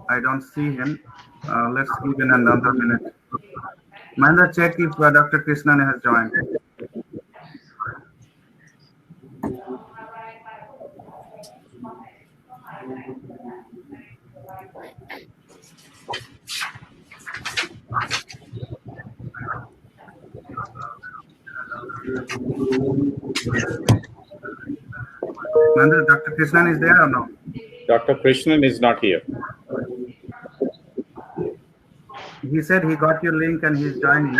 I don't see him. Let's give in another minute. Mahendra, check if Dr. Krishnan has joined. Mahendra, Dr. Krishnan is there or no? Dr. Krishnan is not here. He said he got your link and he's joining.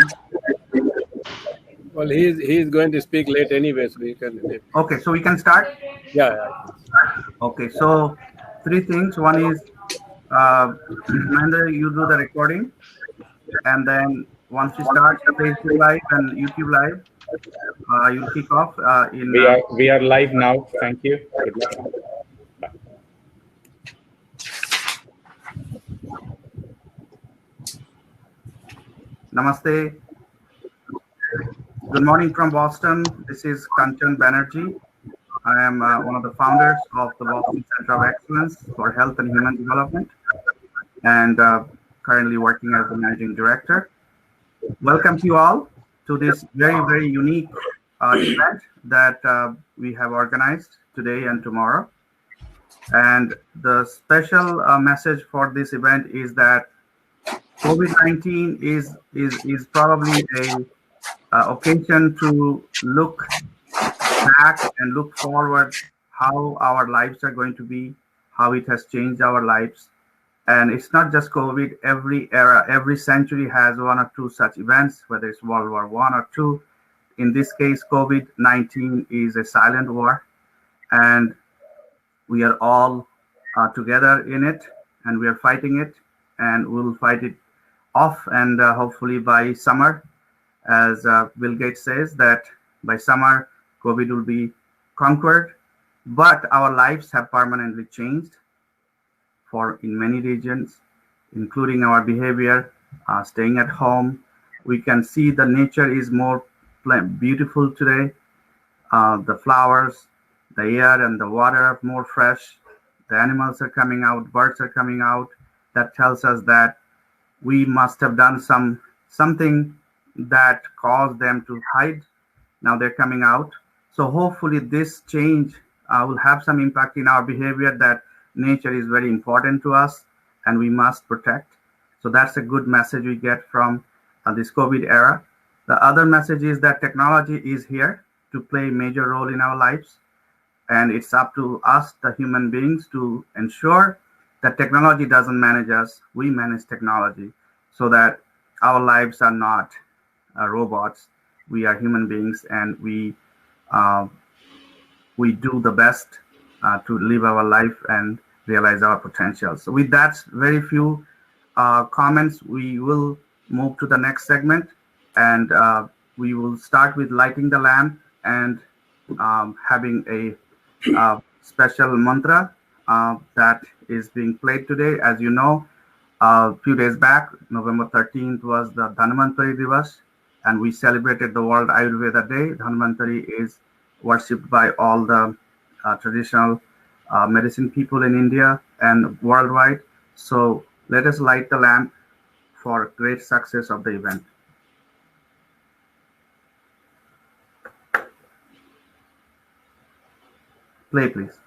Well, he's going to speak late anyway, so we can. Okay, so we can start? Yeah. Okay, so three things. One is, Mahendra, you do the recording. And then once you start Facebook Live and YouTube Live, you'll kick off in... We are live now. Thank you. Good luck. Namaste. Good morning from Boston. This is Kanchan Banerjee. I am one of the founders of the Boston Center of Excellence for Health and Human Development, and currently working as the Managing Director. Welcome to you all to this very, very unique event that we have organized today and tomorrow. And the special message for this event is that COVID-19 is probably a occasion to look back and look forward how our lives are going to be, how it has changed our lives. And it's not just COVID. Every era, every century has one or two such events, whether it's World War I or II. In this case, COVID-19 is a silent war, and we are all together in it, and we are fighting it, and we'll fight it off. And hopefully by summer, as Bill Gates says, that by summer, COVID will be conquered. But our lives have permanently changed in many regions, including our behavior, staying at home. We can see the nature is more beautiful today. The flowers, the air and the water are more fresh. The animals are coming out, birds are coming out. That tells us that we must have done something that caused them to hide. Now they're coming out. So hopefully this change will have some impact in our behavior, that nature is very important to us and we must protect. So that's a good message we get from this COVID era. The other message is that technology is here to play a major role in our lives. And it's up to us, the human beings, to ensure that technology doesn't manage us. We manage technology so that our lives are not robots. We are human beings, and we do the best to live our life and realize our potential. So with that, very few comments, we will move to the next segment, and we will start with lighting the lamp and having a special mantra that is being played today. As you know, a few days back, November 13th was the Dhanvantari Divas, and we celebrated the World Ayurveda Day. Dhanvantari is worshipped by all the traditional medicine people in India and worldwide. So let us light the lamp for great success of the event. Play, please.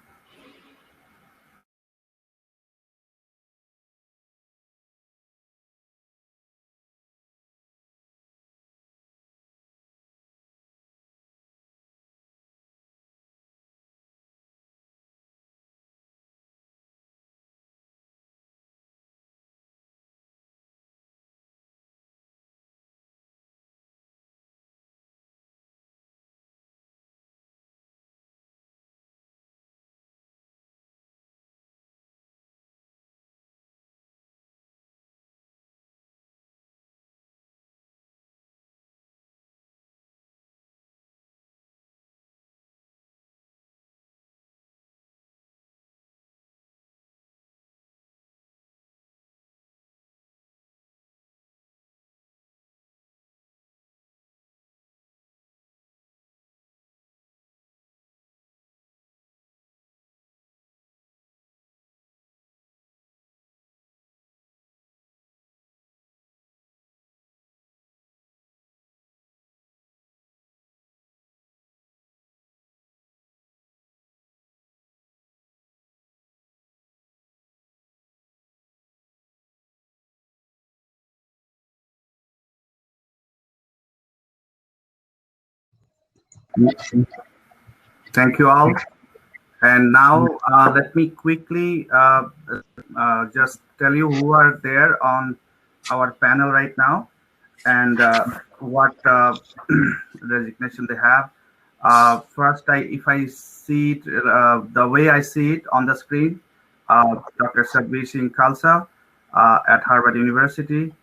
Thank you all. And now let me quickly just tell you who are there on our panel right now and what designation they have. First, if I see it the way I see it on the screen, Dr. Singh Khalsa at Harvard University,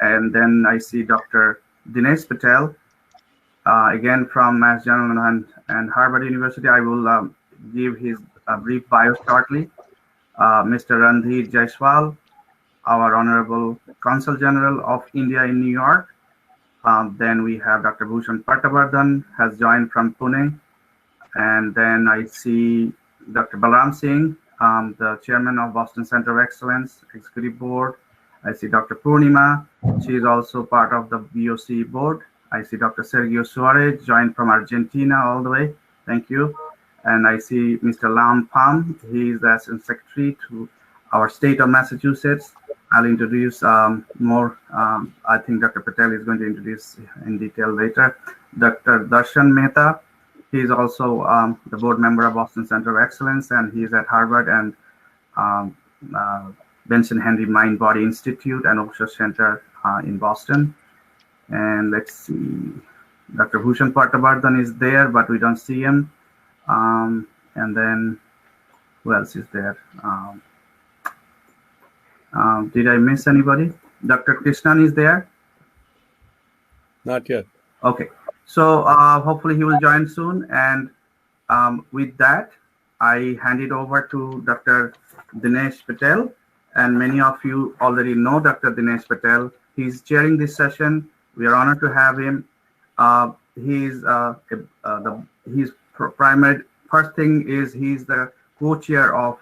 and then I see Dr. Dinesh Patel, again from Mass General and Harvard University. I will give his brief bio shortly. Mr. Randhir Jaiswal, our Honorable Consul General of India in New York. Then we have Dr. Bhushan Pattabardhan has joined from Pune. And then I see Dr. Balram Singh, the Chairman of Boston Center of Excellence Executive Board. I see Dr. Purnima. She is also part of the BoCE board. I see Dr. Sergio Suarez joined from Argentina all the way. Thank you. And I see Mr. Pham. He is the Assistant Secretary to our state of Massachusetts. I'll introduce more. I think Dr. Patel is going to introduce in detail later. Dr. Darshan Mehta. He is also the board member of Boston Center of Excellence, and he is at Harvard and Benson Henry Mind Body Institute and AYUSH Center in Boston. And let's see, Dr. Bhushan Pattabardhan is there, but we don't see him. And then who else is there? Did I miss anybody? Dr. Krishnan is there? Not yet. Okay. So hopefully he will join soon. And with that, I hand it over to Dr. Dinesh Patel. And many of you already know Dr. Dinesh Patel. He's chairing this session. We are honored to have him. He's primary. First thing is he's the co-chair of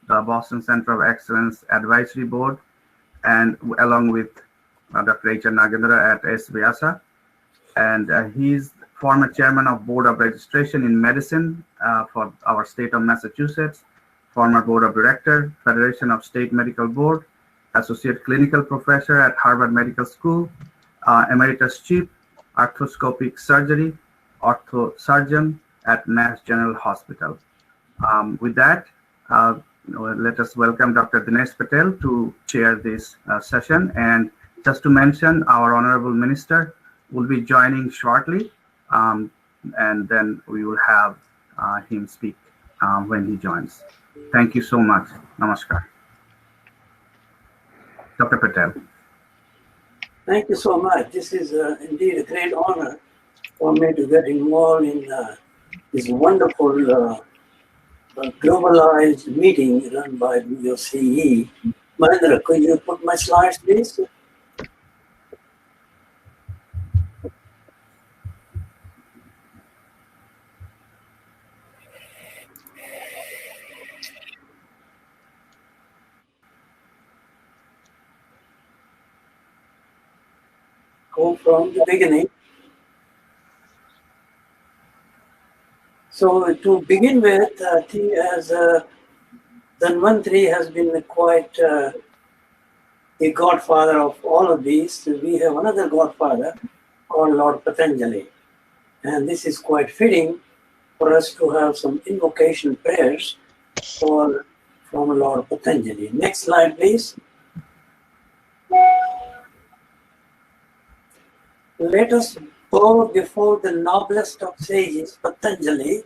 the Boston Center of Excellence Advisory Board, and along with Dr. H. Nagendra at S. Vyasa. And he's former chairman of Board of Registration in Medicine for our state of Massachusetts, former board of director, Federation of State Medical Board, associate clinical professor at Harvard Medical School, Emeritus chief, arthroscopic surgery, ortho surgeon at Mass General Hospital. With that, let us welcome Dr. Dinesh Patel to chair this session. And just to mention, our honorable minister will be joining shortly, and then we will have him speak when he joins. Thank you so much. Namaskar. Dr. Patel. Thank you so much. This is indeed a great honor for me to get involved in this wonderful globalized meeting run by BoCE. Mahendra, could you put my slides, please? Go from the beginning. So to begin with, I think as Dhanvantri has been quite the godfather of all of these, we have another godfather called Lord Patanjali. And this is quite fitting for us to have some invocation prayers from Lord Patanjali. Next slide, please. Let us bow before the noblest of sages, Patanjali,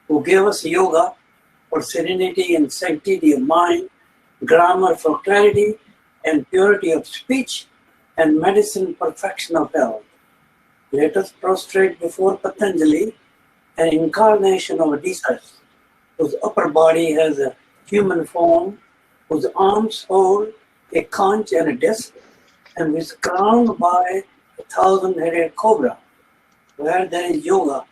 who gave us yoga for serenity and sanctity of mind, grammar for clarity and purity of speech, and medicine perfection of health. Let us prostrate before Patanjali, an incarnation of Odysseus, whose upper body has a human form, whose arms hold a conch and a disc, and who is crowned by a 1,000-headed cobra. Where there is yoga,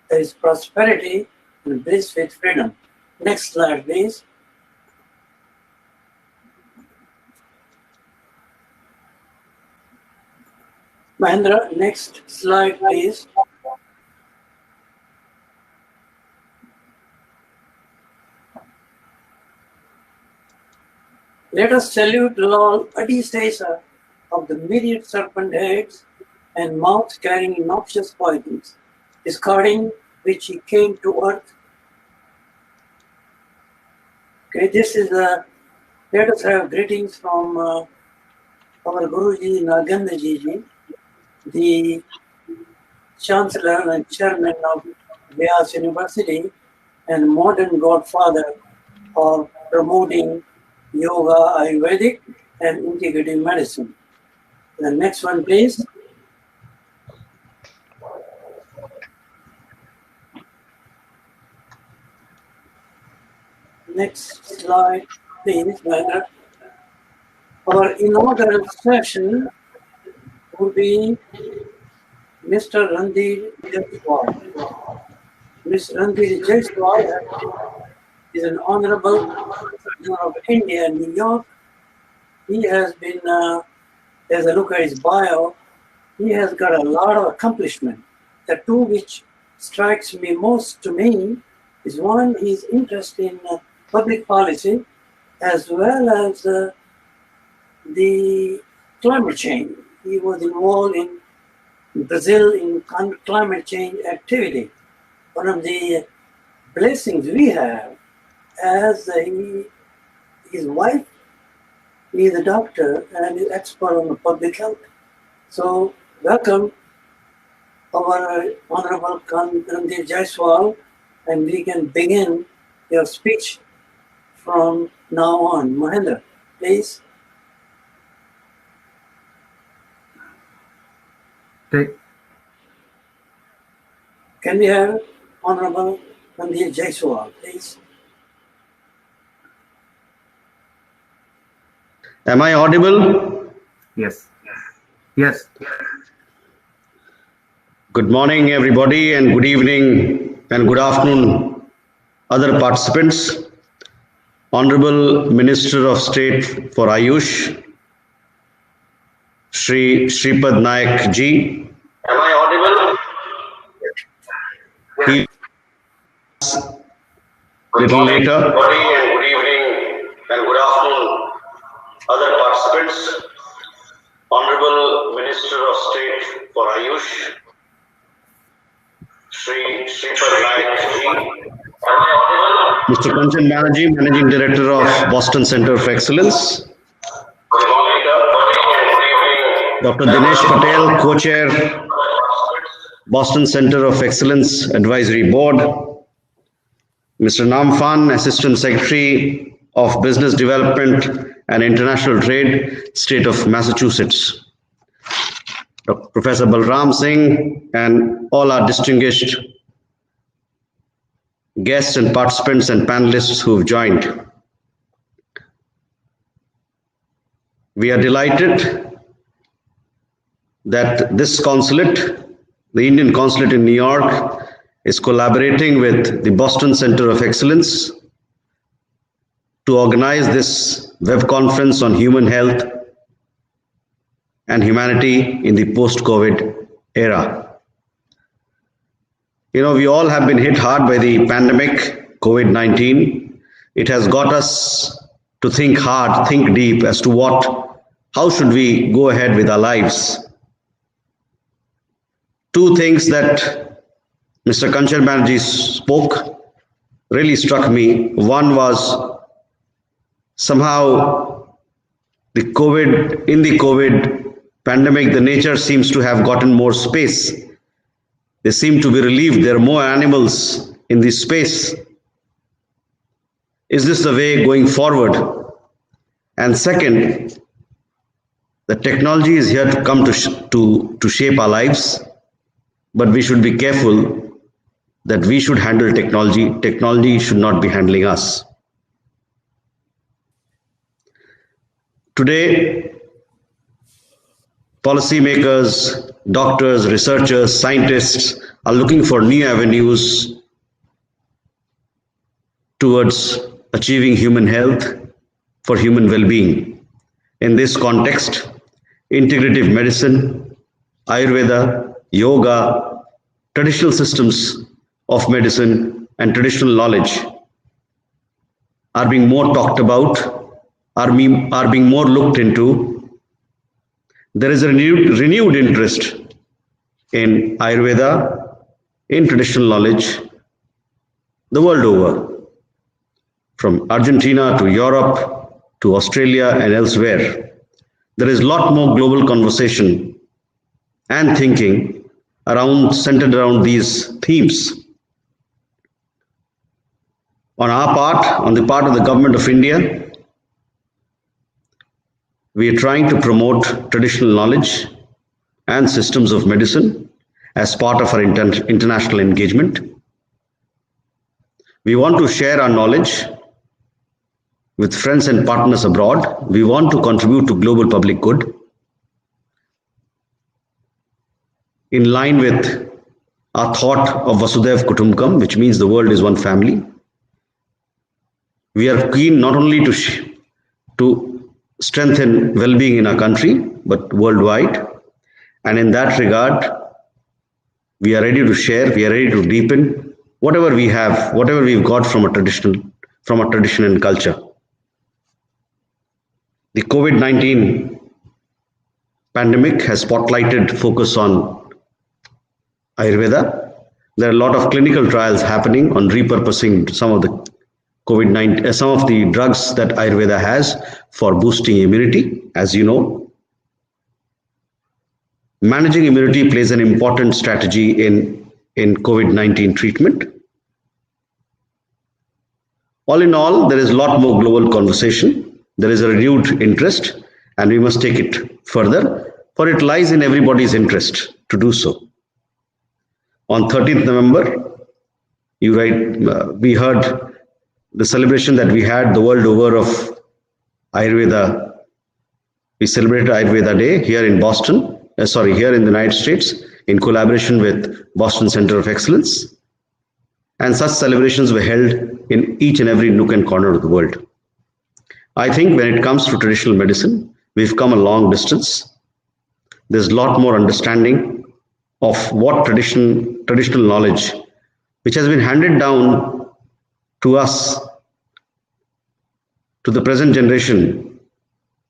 there is prosperity and bliss with freedom. Next slide, please. Mahendra, next slide, please. Let us salute Lord Odysseus of the myriad serpent heads and mouths carrying noxious poisons, discarding which he came to earth. Okay, this is let us have greetings from our Guruji Nagandaji ji, the Chancellor and Chairman of Vyas University and modern godfather of promoting yoga, Ayurvedic and integrative medicine. The next one, please. Next slide, please. Our inaugural session will be Mr. Randhir Jaiswal. Mr. Randhir Jaiswal is an honorable citizen of India, New York. He has been, as I look at his bio, he has got a lot of accomplishment. The two which strikes me most to me is one, his interest in public policy as well as the climate change. He was involved in Brazil in climate change activity. One of the blessings we have as his wife is a doctor and is expert on public health. So welcome our Honorable Randhir Jaiswal, and we can begin your speech from now on. Mahendra, please. Can we have Honorable Randhir Jaiswal, please? Am I audible? Yes. Yes. Good morning, everybody, and good evening and good afternoon, other participants. Honorable Minister of State for AYUSH, Shripad Naik ji. Am I audible? He little later. Good morning and good evening and good afternoon, other participants. Honorable Minister of State for AYUSH, Shripad Naik ji. Mr. Complementary, Managing Director of Boston Center of Excellence. Dr. Dinesh Patel, Co-Chair, Boston Center of Excellence Advisory Board. Mr. Pham, Assistant Secretary of Business Development and International Trade, State of Massachusetts. Professor Balram Singh and all our distinguished guests and participants and panelists who have joined. We are delighted that this consulate, the Indian consulate in New York, is collaborating with the Boston Center of Excellence to organize this web conference on human health and humanity in the post-COVID era. You know, we all have been hit hard by the pandemic, COVID-19. It has got us to think hard, think deep as to how should we go ahead with our lives. Two things that Mr. Kanchan Banerjee spoke really struck me. One was somehow in the COVID pandemic, the nature seems to have gotten more space. They seem to be relieved. There are more animals in this space. Is this the way going forward? And second, the technology is here to come to shape our lives, but we should be careful that we should handle technology. Technology should not be handling us. Today, policymakers, doctors, researchers, scientists are looking for new avenues towards achieving human health for human well-being. In this context, integrative medicine, Ayurveda, yoga, traditional systems of medicine and traditional knowledge are being more talked about, are being more looked into. There is a renewed interest in Ayurveda, in traditional knowledge the world over, from Argentina to Europe to Australia and elsewhere. There is a lot more global conversation and thinking centered around these themes. On our part, on the part of the government of India, we are trying to promote traditional knowledge and systems of medicine as part of our international engagement. We want to share our knowledge with friends and partners abroad. We want to contribute to global public good in line with our thought of Vasudhaiv Kutumbakam, which means the world is one family. We are keen not only to strengthen well-being in our country, but worldwide. And in that regard, we are ready to share, we are ready to deepen whatever we have, whatever we've got from a tradition and culture. The COVID-19 pandemic has spotlighted focus on Ayurveda. There are a lot of clinical trials happening on repurposing some of the some of the drugs that Ayurveda has for boosting immunity. As you know, managing immunity plays an important strategy in COVID-19 treatment. All in all, there is a lot more global conversation. There is a renewed interest, and we must take it further, for it lies in everybody's interest to do so. On 13th November, we heard the celebration that we had the world over of Ayurveda. We celebrated Ayurveda Day here in Boston, here in the United States, in collaboration with Boston Center of Excellence. And such celebrations were held in each and every nook and corner of the world. I think when it comes to traditional medicine, we've come a long distance. There's a lot more understanding of what traditional knowledge, which has been handed down to us, to the present generation,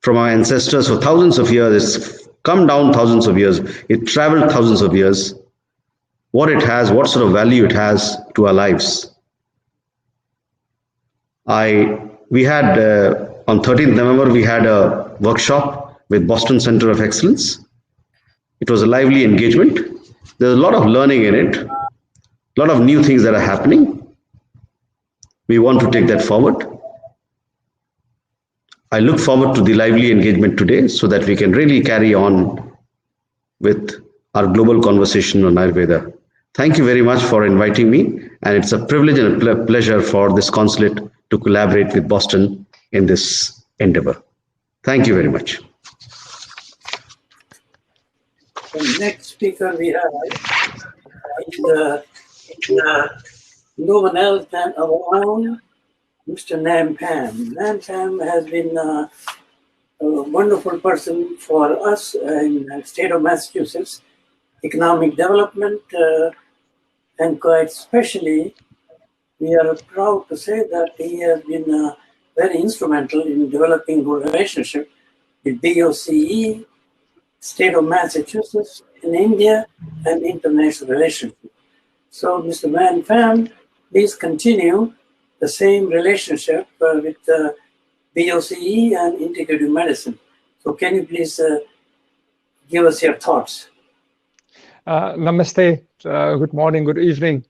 from our ancestors for thousands of years. It's come down thousands of years. It traveled thousands of years. What it has, what sort of value it has to our lives. We had, on 13th November, we had a workshop with Boston Center of Excellence. It was a lively engagement. There's a lot of learning in it, a lot of new things that are happening. We want to take that forward. I look forward to the lively engagement today so that we can really carry on with our global conversation on Ayurveda. Thank you very much for inviting me, and it's a privilege and a pleasure for this consulate to collaborate with Boston in this endeavor. Thank you very much. The next speaker we have is no one else than our own Mr. Pham. Pham has been a wonderful person for us in the state of Massachusetts, economic development, and quite especially, we are proud to say that he has been very instrumental in developing good relationship with BoCE, state of Massachusetts, in India, and international relationship. So, Mr. Pham, please continue the same relationship with BoCE and integrative medicine. So, can you please give us your thoughts? Namaste. Good morning. Good evening.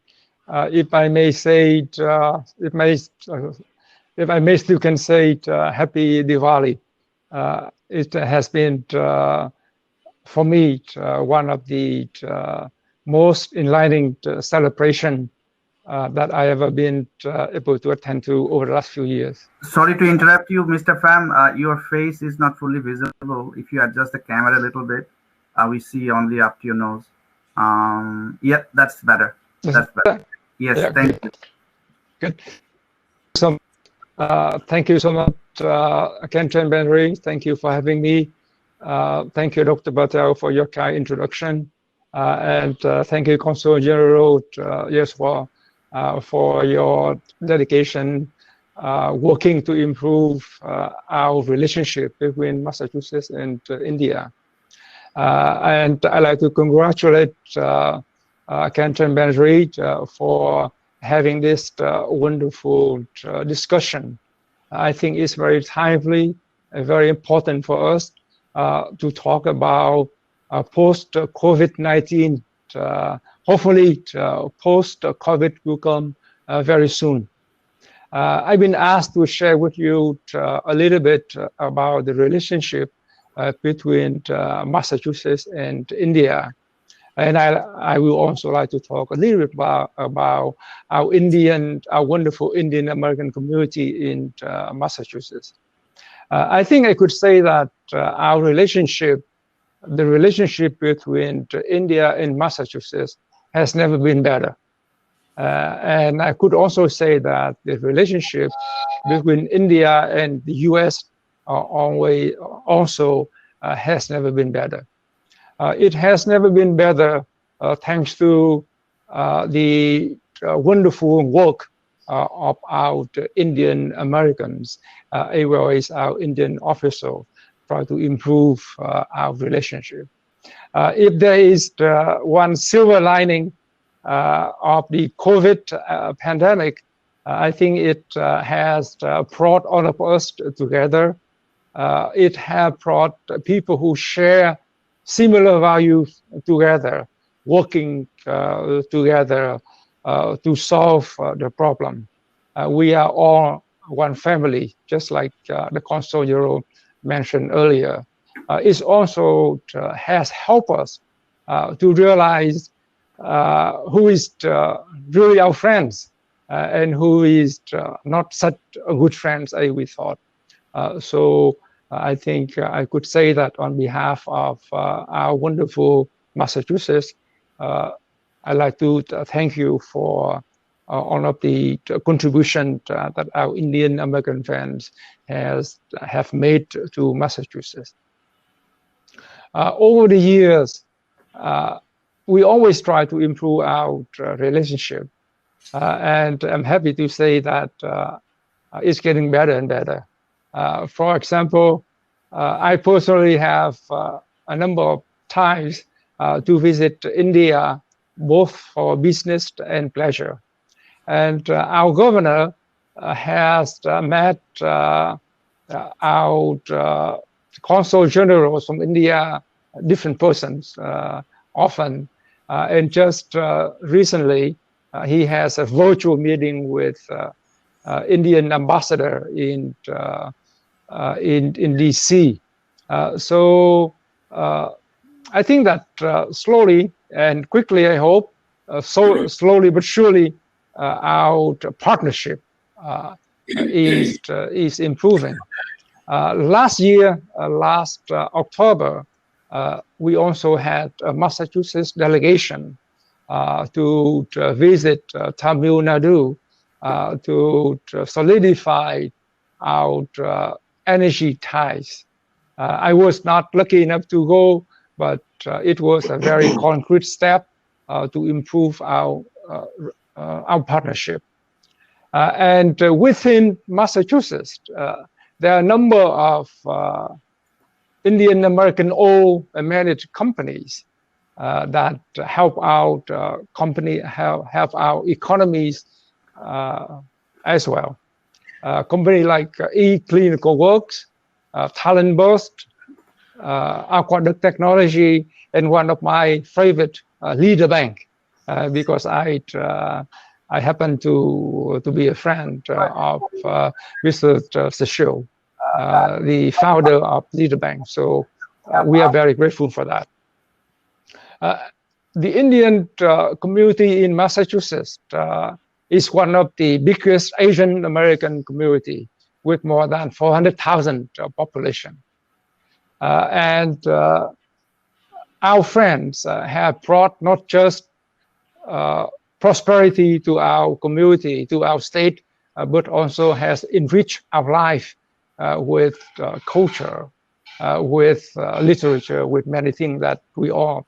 If I may say it, if I may still can say it, Happy Diwali. It has been for me one of the most enlightening celebration that I ever been able to attend to over the last few years. Sorry to interrupt you, Mr. Pham. Your face is not fully visible. If you adjust the camera a little bit, we see only up to your nose. Yeah, that's better. That's better. Yes, yeah, thank you. Good. So, thank you so much, Kanchen Benry. Thank you for having me. Thank you, Dr. Patel, for your kind introduction. And thank you, Consul General Jaiswal, for your dedication working to improve our relationship between Massachusetts and India. And I'd like to congratulate Complementary for having this wonderful discussion. I think it's very timely and very important for us to talk about post-COVID-19. Hopefully, post-COVID will come very soon. I've been asked to share with you a little bit about the relationship between Massachusetts and India. And I will also like to talk a little bit about our wonderful Indian American community in Massachusetts. I think I could say that the relationship between India and Massachusetts has never been better. And I could also say that the relationship between India and the US also has never been better. It has never been better thanks to the wonderful work of our Indian Americans, as well as our Indian officials, try to improve our relationship. If there is one silver lining of the COVID pandemic, I think it has brought all of us together. It has brought people who share similar values together, working together to solve the problem. We are all one family, just like the Consul mentioned earlier. It also has helped us to realize who is really our friends and who is not such a good friends as we thought. So I think I could say that on behalf of our wonderful Massachusetts, I'd like to thank you for all of the contribution that our Indian American friends have made to Massachusetts. Over the years, we always try to improve our relationship, and I'm happy to say that it's getting better and better. For example, I personally have a number of times to visit India, both for business and pleasure. And our governor has met our consul generals from India, different persons often. And just recently, he has a virtual meeting with Indian ambassador in DC. So I think that slowly and quickly, I hope, so slowly but surely, our partnership is improving. Last year, last October, we also had a Massachusetts delegation to visit Tamil Nadu to solidify our energy ties. I was not lucky enough to go, but it was a very concrete step to improve our partnership. And within Massachusetts, there are a number of Indian American owned and managed companies that help out help our economies as well. Company like eClinical Works, Talent Burst, Aqueduct Technology, and one of my favorite, Leader Bank, because I happen to be a friend of Mr. Sergio, the founder of Leader Bank. So we are very grateful for that. The Indian community in Massachusetts is one of the biggest Asian American community with more than 400,000 population. And our friends have brought not just prosperity to our community, to our state, but also has enriched our life with culture, with literature, with many things that we all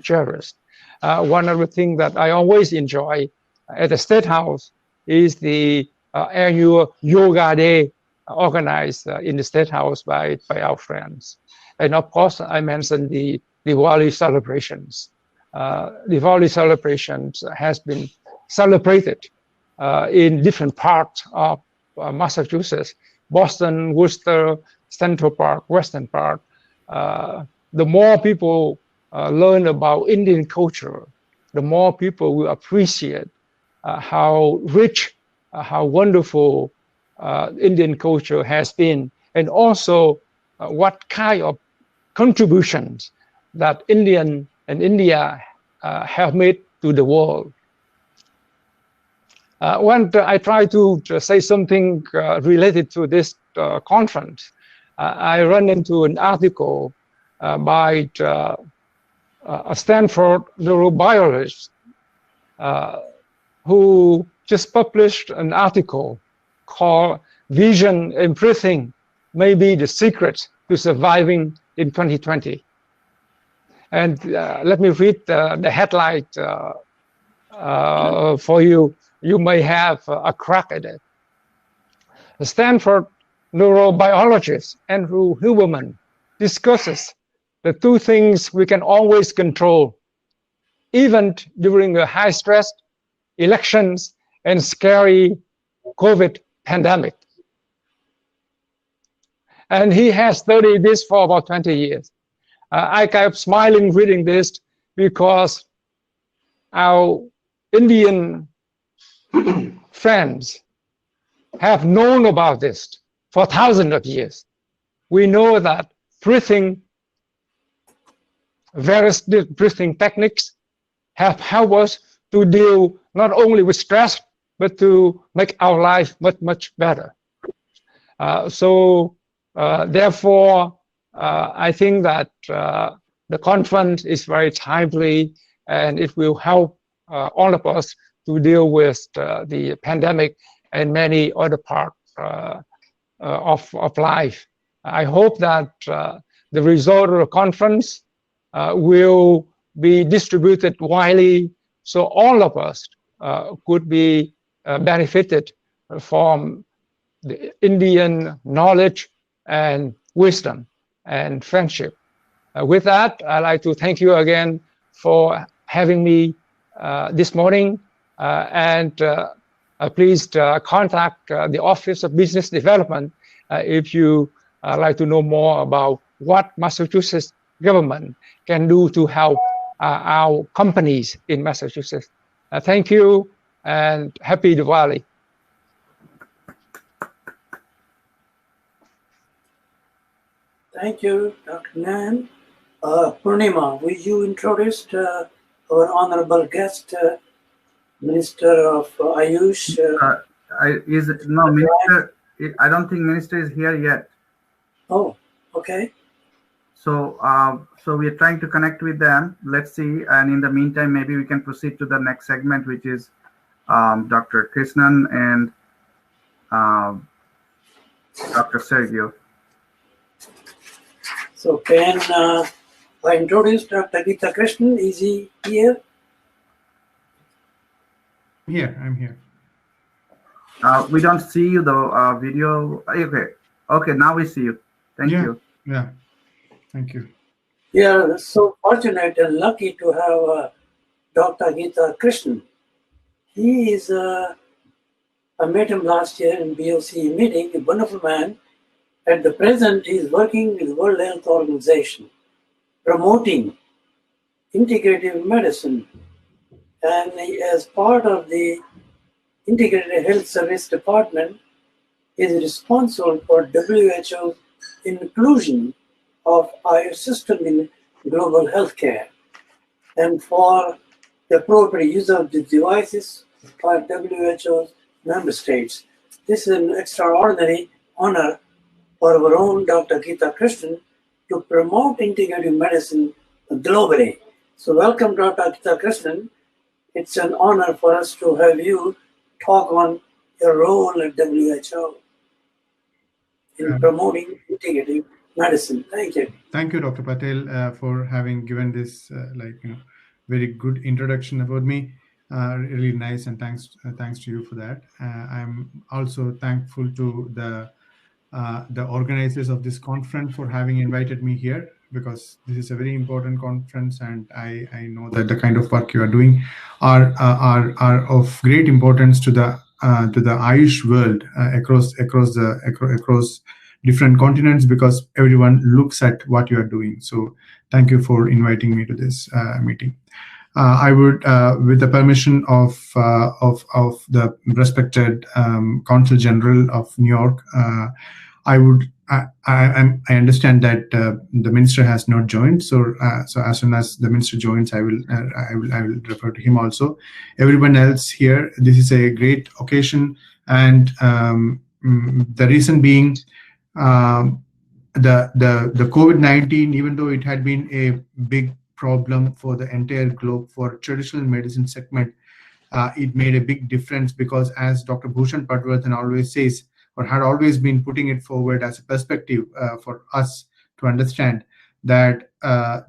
cherish. One of the things that I always enjoy at the State House is the annual Yoga Day organized in the State House by our friends. And of course, I mentioned the Diwali celebrations. Diwali celebrations has been celebrated in different parts of Massachusetts, Boston, Worcester, Central Park, Western Park. The more people learn about Indian culture, the more people will appreciate how rich, how wonderful Indian culture has been, and also what kind of contributions that India have made to the world. When I try to say something related to this conference, I run into an article by a Stanford neurobiologist who just published an article called "Vision and Breathing May Be the Secret to Surviving in 2020." And let me read the headline for you. You may have a crack at it. The Stanford neurobiologist Andrew Huberman discusses the two things we can always control, even during a high-stress, elections, and scary COVID pandemic. And he has studied this for about 20 years. I kept smiling reading this because our Indian friends have known about this for thousands of years. We know that breathing, various breathing techniques have helped us to deal not only with stress, but to make our life much, much better. Therefore, I think that the conference is very timely, and it will help all of us to deal with the pandemic and many other parts of life. I hope that the result of the conference will be distributed widely, so all of us could be benefited from the Indian knowledge and wisdom and friendship. With that, I'd like to thank you again for having me this morning, and please contact the Office of Business Development if you like to know more about what Massachusetts government can do to help our companies in Massachusetts. Thank you, and happy Diwali. Thank you, Dr. Nan. Purnima, will you introduce our honorable guest, Minister of AYUSH? Minister. I don't think Minister is here yet. Oh, okay. So we are trying to connect with them. Let's see. And in the meantime, maybe we can proceed to the next segment, which is Dr. Krishnan and Dr. Sergio. So can I introduce Dr. Geetha Krishnan? Is he here? I'm here. We don't see you though. Video. Okay. Now we see you. Thank you. Yeah. Thank you. We are so fortunate and lucky to have Dr. Geetha Krishnan. He is, I met him last year in BoCE meeting, a wonderful man. At the present, he is working with the World Health Organization, promoting integrative medicine. And as part of the Integrated Health Service Department, is responsible for WHO's inclusion of AYUSH system in global healthcare and for the appropriate use of the devices by WHO's member states. This is an extraordinary honor for our own Dr. Geetha Krishnan to promote integrative medicine globally. So welcome, Dr. Geetha Krishnan. It's an honor for us to have you talk on your role at WHO in promoting integrative medicine. Thank you. Thank you, Dr. Patel, for having given this very good introduction about me. Really nice, and thanks to you for that. I'm also thankful to the organizers of this conference for having invited me here because this is a very important conference, and I know that the kind of work you are doing are of great importance to the AYUSH world across different continents, because everyone looks at what you are doing. So thank you for inviting me to this meeting. I would, with the permission of the respected Consul General of New York, I understand that the minister has not joined. So as soon as the minister joins, I will refer to him also. Everyone else here, this is a great occasion, and the reason being, the COVID-19, even though it had been a big problem for the entire globe, for traditional medicine segment, it made a big difference, because as Dr. Bhushan Patwardhan always says, or had always been putting it forward as a perspective for us to understand, that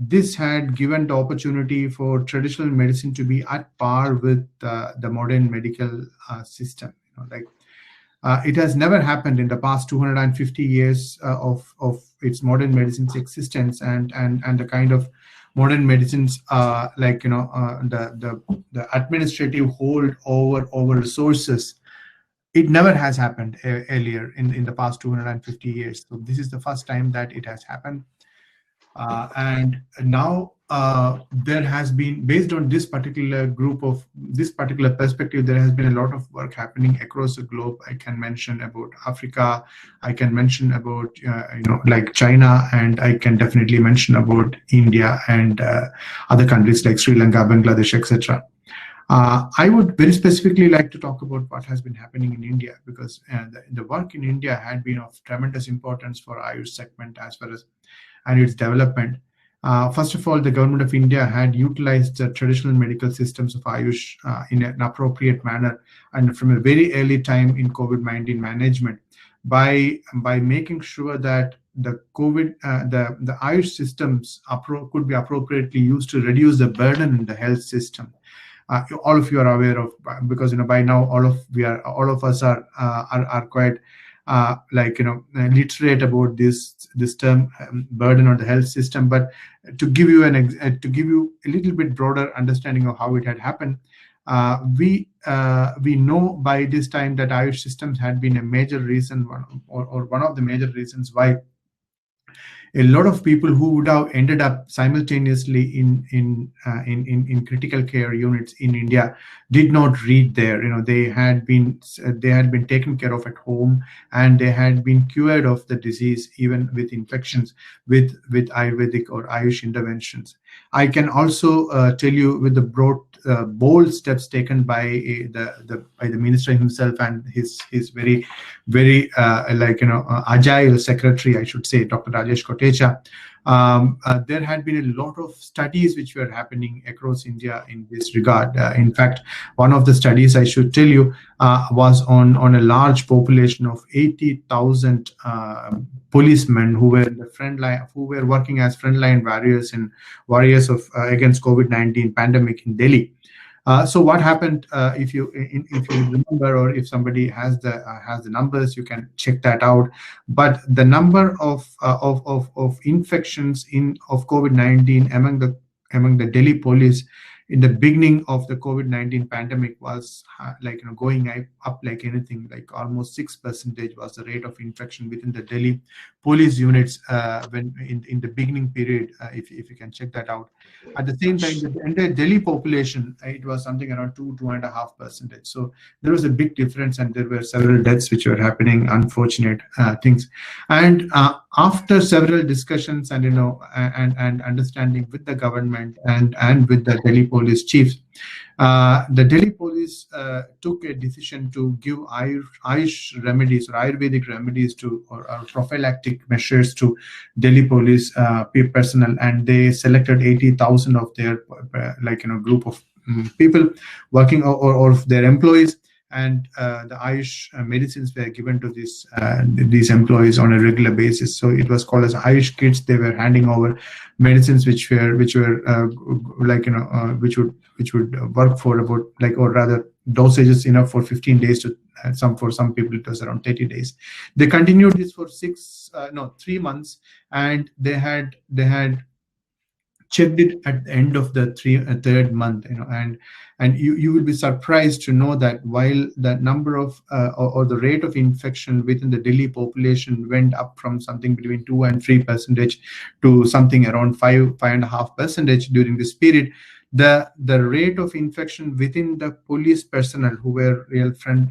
this had given the opportunity for traditional medicine to be at par with the modern medical system. It has never happened in the past 250 years of its modern medicine's existence, and the kind of modern medicines, the administrative hold over resources. It never has happened earlier in the past 250 years. So this is the first time that it has happened. And now there has been, based on this particular perspective, there has been a lot of work happening across the globe. I can mention about Africa, I can mention about like China, and I can definitely mention about India and other countries like Sri Lanka, Bangladesh, etc. I would very specifically like to talk about what has been happening in India, because the work in India had been of tremendous importance for AYUSH segment as well as and its development. First of all, the government of India had utilized the traditional medical systems of AYUSH in an appropriate manner, and from a very early time in COVID-19 management, by making sure that the AYUSH systems could be appropriately used to reduce the burden in the health system. All of you are aware of, because by now all of us are quite literate about this term, burden on the health system. But to give you a little bit broader understanding of how it had happened, we know by this time that AYUSH systems had been a major reason, or one of the major reasons why a lot of people who would have ended up simultaneously in critical care units in India did not reach there. They had been taken care of at home, and they had been cured of the disease, even with infections, with Ayurvedic or AYUSH interventions. I can also tell you, with the bold steps taken by the minister himself and his very agile secretary, I should say, Dr. Rajesh Kotecha, there had been a lot of studies which were happening across India in this regard. In fact, one of the studies I should tell you was on a large population of 80,000 policemen who were in the front line, who were working as frontline warriors of against COVID-19 pandemic in Delhi. So what happened? If you remember, or if somebody has the numbers, you can check that out. But the number of infections of COVID-19 among the Delhi police in the beginning of the COVID-19 pandemic was going up like anything, like almost 6% was the rate of infection within the Delhi police units when in the beginning period, if you can check that out. At the same time, the entire Delhi population, it was something around 2.5%. So there was a big difference, and there were several deaths which were happening, unfortunate things. And after several discussions and and understanding with the government and with the Delhi police chiefs, the Delhi police took a decision to give AYUSH remedies or Ayurvedic remedies or prophylactic measures to Delhi police personnel, and they selected 80,000 of their group of people working or of their employees, and the AYUSH medicines were given to these employees on a regular basis. So it was called as AYUSH kits. They were handing over medicines which would work for about or rather dosages enough for 15 days to for some people it was around 30 days. They continued this for 3 months, and they had checked it at the end of the third month, and you will be surprised to know that while the number of or the rate of infection within the Delhi population went up from something between 2 and 3% to something around 5.5% during this period, the rate of infection within the police personnel who were real friend,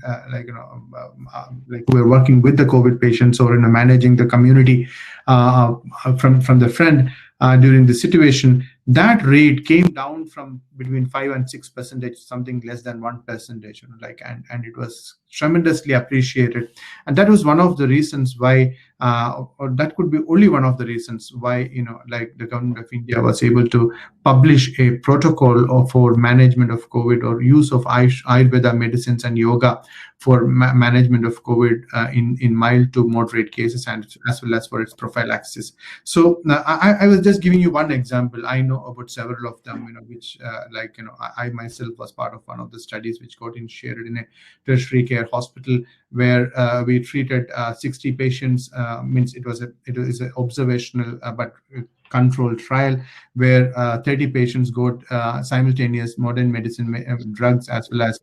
who were working with the COVID patients or managing the community from the friend during the situation, that rate came down from between 5 and 6%, something less than 1%, and it was tremendously appreciated. And that was one of the reasons why, or that could be only one of the reasons why, the government of India was able to publish a protocol for management of COVID, or use of Ayurveda medicines and yoga for management of COVID in mild to moderate cases, and as well as for its prophylaxis. So I was just giving you one example. I know about several of them, which I myself was part of one of the studies which got initiated in a tertiary care hospital where we treated 60 patients. Means it was an observational but controlled trial where 30 patients got simultaneous modern medicine drugs as well as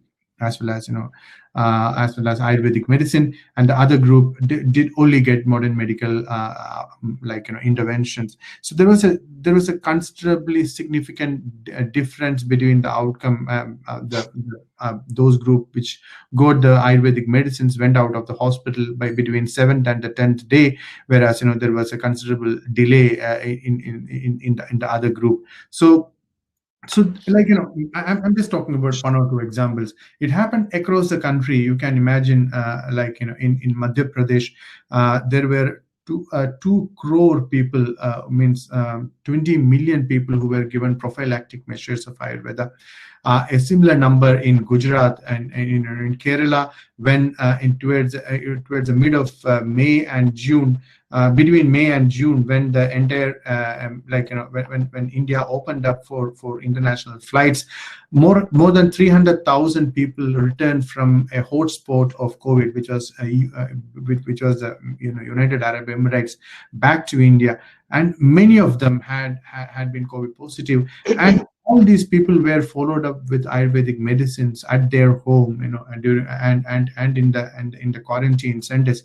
Ayurvedic medicine, and the other group did only get modern medical interventions. So there was a considerably significant difference between the outcome. Those group which got the Ayurvedic medicines went out of the hospital by between 7th and the 10th day, whereas there was a considerable delay in the other group. So I'm just talking about one or two examples. It happened across the country. You can imagine, in Madhya Pradesh, there were 2 crore people, 20 million people who were given prophylactic measures of Ayurveda. A similar number in Gujarat and in Kerala, when towards the mid of May and June, between May and June, when the entire when India opened up for international flights, more than 300,000 people returned from a hotspot of COVID, which was the United Arab Emirates, back to India, and many of them had been COVID positive, and all these people were followed up with Ayurvedic medicines at their home, and in the quarantine centers.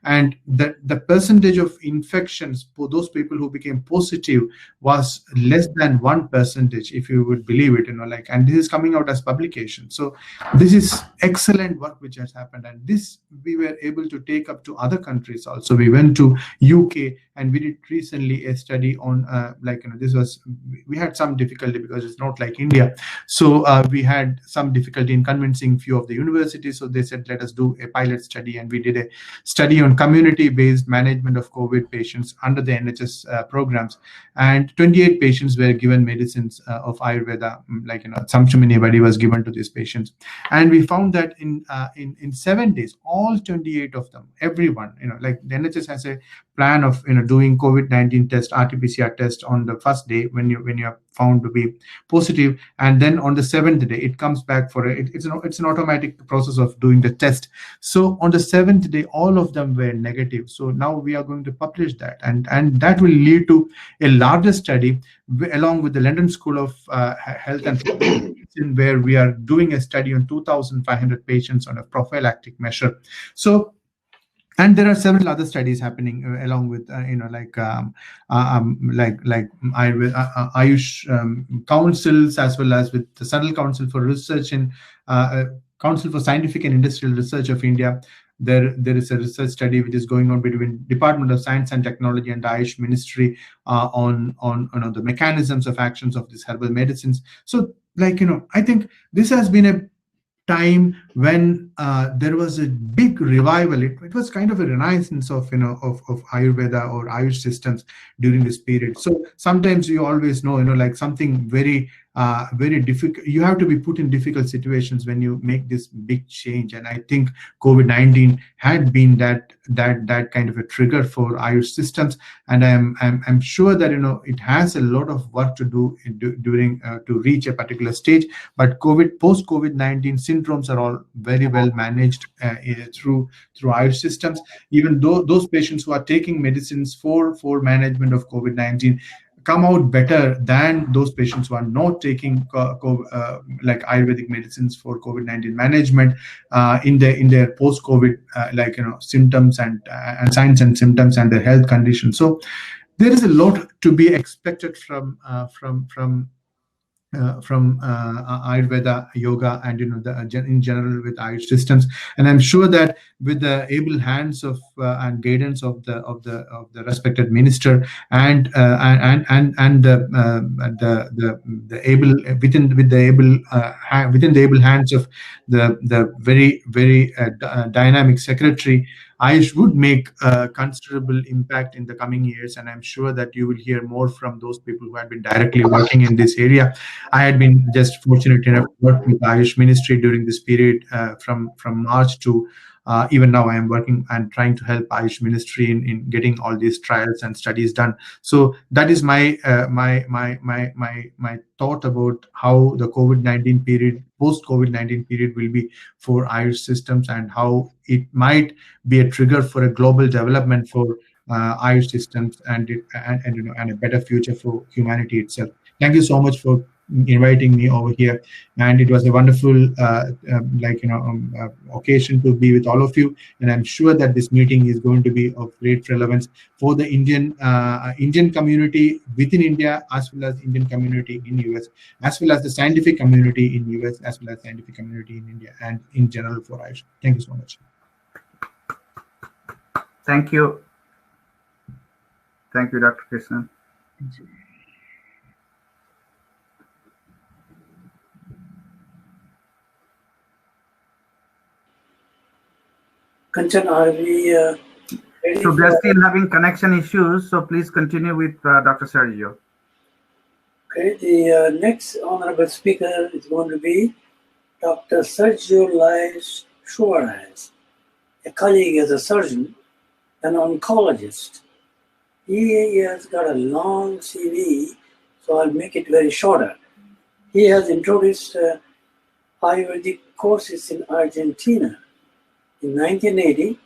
And the percentage of infections for those people who became positive was less than 1%, if you would believe it, and this is coming out as publication. So this is excellent work which has happened, and this we were able to take up to other countries also. We went to UK and we did recently a study on we had some difficulty because it's not like India. So we had some difficulty in convincing few of the universities. So they said, let us do a pilot study, and we did a study on community-based management of COVID patients under the NHS programs, and 28 patients were given medicines of Ayurveda, Samchaminebadi was given to these patients, and we found that in 7 days, all 28 of them, everyone, the NHS has a plan of doing COVID-19 test, RT-PCR test on the first day when you are found to be positive, and then on the 7th day it comes back for it's an automatic process of doing the test. So on the 7th day, all of them were negative. So now we are going to publish that, and that will lead to a larger study along with the London School of Health and Medicine, where we are doing a study on 2,500 patients on a prophylactic measure. So, and there are several other studies happening along with AYUSH councils, as well as with the Central Council for Research and Council for Scientific and Industrial Research of India. There is a research study which is going on between Department of Science and Technology and the AYUSH Ministry on the mechanisms of actions of these herbal medicines. So, I think this has been a time when there was a big big revival. It was kind of a renaissance of of Ayurveda or Ayush systems during this period. So sometimes you always know, like something very very difficult. You have to be put in difficult situations when you make this big change. And I think COVID-19 had been that kind of a trigger for Ayush systems. And I'm sure that it has a lot of work to do during to reach a particular stage. But post COVID-19 syndromes are all very well managed through Ayush systems. Even though those patients who are taking medicines for management of COVID-19 come out better than those patients who are not taking like Ayurvedic medicines for COVID-19 management in their post-COVID symptoms and signs and symptoms and their health conditions. So there is a lot to be expected from Ayurveda, yoga, and in general with Ayush systems. And I'm sure that with the able hands of and guidance of the respected minister and the able within the able hands of the very dynamic secretary, Ayush would make a considerable impact in the coming years. And I'm sure that you will hear more from those people who have been directly working in this area. I had been just fortunate enough to work with Ayush Ministry during this period from March to even now. I am working and trying to help Ayush Ministry in getting all these trials and studies done. So that is my thought about how the COVID-19 period, post-COVID-19 period, will be for Ayush systems, and how it might be a trigger for a global development for Ayush systems and a better future for humanity itself. Thank you so much for inviting me over here, and it was a wonderful occasion to be with all of you. And I'm sure that this meeting is going to be of great relevance for the Indian community within India, as well as Indian community in US, as well as the scientific community in US, as well as scientific community in India, and in general for Ayush. Thank you so much. Thank you. Thank you, Dr. Krishnan. Kanchan, are we ready? So they're still having connection issues, so please continue with Dr. Sergio. Okay, the next honorable speaker is going to be Dr. Sergio Lais-Suarez, a colleague as a surgeon, an oncologist. He has got a long CV, so I'll make it very shorter. He has introduced Ayurvedic courses in Argentina. In 1980,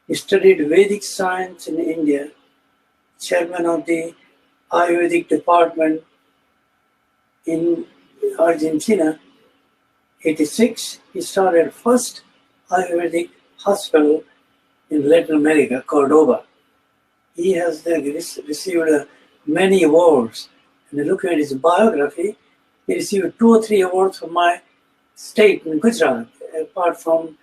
he studied Vedic science in India, chairman of the Ayurvedic department in Argentina. 86, he started first Ayurvedic hospital in Latin America, Cordoba. He has received many awards. And look at his biography, he received 2 or 3 awards from my state in Gujarat, apart from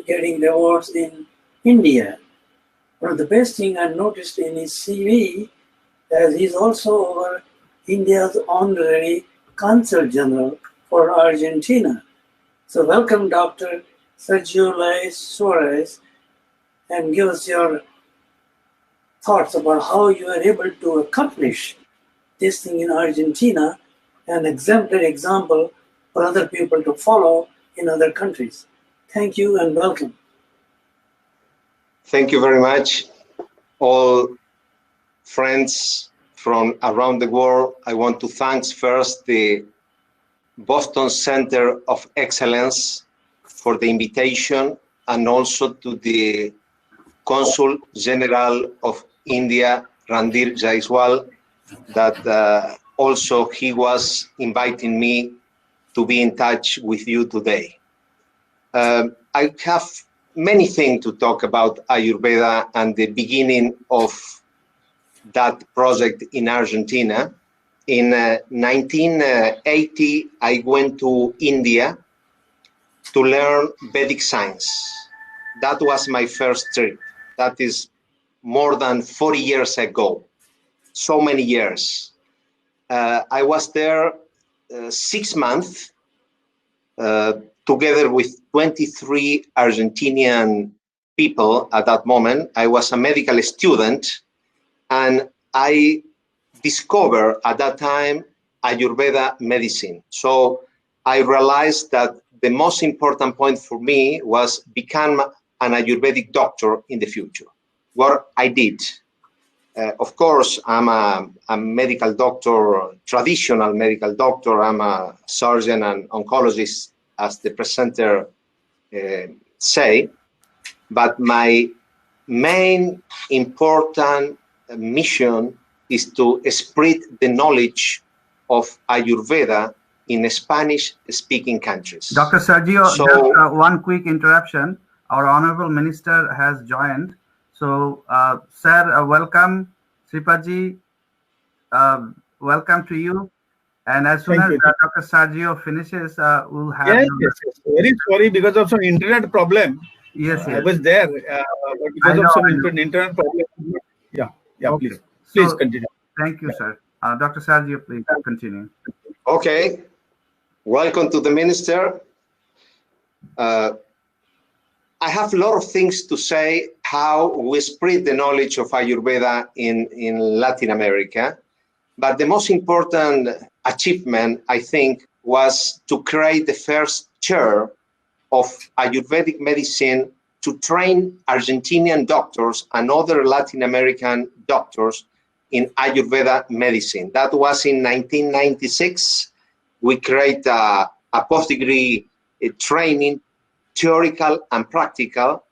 getting the awards in India. One of the best things I noticed in his CV is he's also India's honorary Consul General for Argentina. So welcome, Dr. Sergio Lais-Suarez, and give us your thoughts about how you are able to accomplish this thing in Argentina, an exemplary example for other people to follow in other countries. Thank you and welcome. Thank you very much, all friends from around the world. I want to thank first the Boston Center of Excellence for the invitation, and also to the Consul General of India, Randhir Jaiswal, that also he was inviting me to be in touch with you today. I have many things to talk about Ayurveda and the beginning of that project in Argentina. In 1980, I went to India to learn Vedic science. That was my first trip. That is more than 40 years ago. So many years. I was there 6 months together with 23 Argentinian people at that moment. I was a medical student, and I discovered at that time Ayurveda medicine. So I realized that the most important point for me was become an Ayurvedic doctor in the future. What I did. Of course, I'm a medical doctor, traditional medical doctor. I'm a surgeon and oncologist, as the presenter say. But my main important mission is to spread the knowledge of Ayurveda in Spanish-speaking countries. Dr. Sergio, So, just one quick interruption. Our Honorable Minister has joined. So, sir, welcome. Sripadji, welcome to you. And as soon as Dr. Sergio finishes, we'll have Yes. Very sorry because of some internet problem. Yes, I was there, but because of some internet problem. Yeah, okay. Please continue. Thank you, sir. Dr. Sergio, please continue. Okay. Welcome to the minister. I have a lot of things to say how we spread the knowledge of Ayurveda in Latin America. But the most important achievement, I think, was to create the first chair of Ayurvedic medicine to train Argentinian doctors and other Latin American doctors in Ayurveda medicine. That was in 1996. We created a post-degree training, theoretical and practical.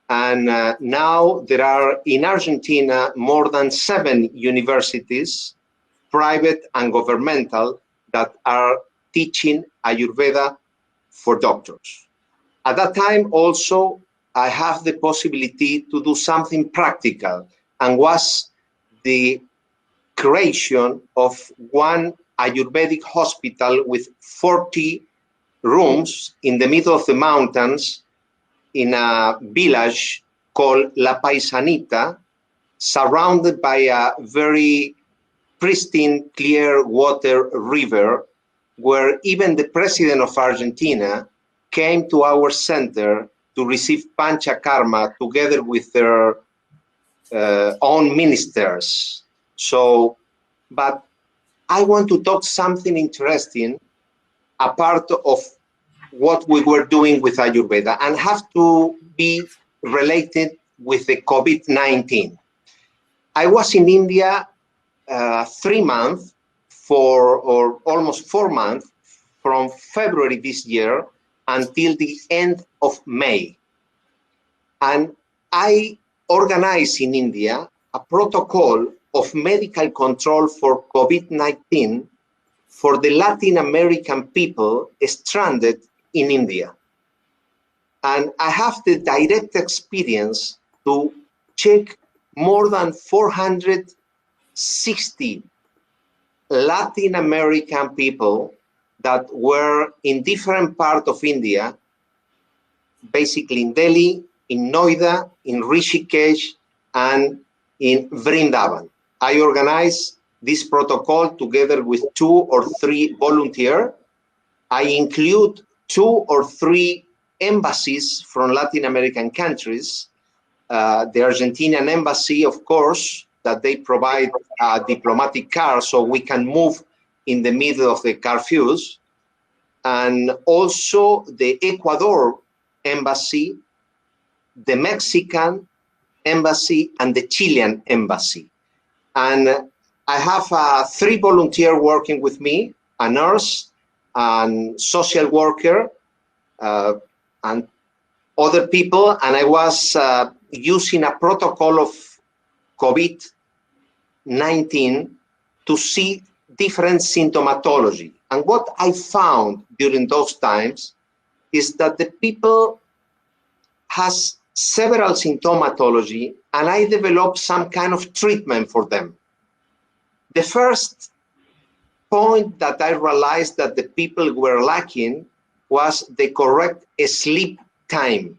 And now there are in Argentina more than 7 universities, private and governmental, that are teaching Ayurveda for doctors. At that time also, I have the possibility to do something practical, and was the creation of one Ayurvedic hospital with 40 rooms in the middle of the mountains in a village called La Paisanita, surrounded by a very pristine, clear water river, where even the president of Argentina came to our center to receive Panchakarma together with their own ministers. So, but I want to talk something interesting apart of what we were doing with Ayurveda, and have to be related with the COVID-19. I was in India 3 months or almost 4 months, from February this year until the end of May. And I organized in India a protocol of medical control for COVID-19 for the Latin American people stranded in India. And I have the direct experience to check more than 460 Latin American people that were in different parts of India, basically in Delhi, in Noida, in Rishikesh, and in Vrindavan. I organized this protocol together with 2 or 3 volunteers. I include 2 or 3 embassies from Latin American countries. The Argentinian embassy, of course, that they provide a diplomatic car so we can move in the middle of the curfews. And also the Ecuador embassy, the Mexican embassy, and the Chilean embassy. And I have 3 volunteers working with me, a nurse, and social worker, and other people. And I was using a protocol of COVID-19 to see different symptomatology. And what I found during those times is that the people has several symptomatology, and I developed some kind of treatment for them. The first point that I realized that the people were lacking was the correct sleep time.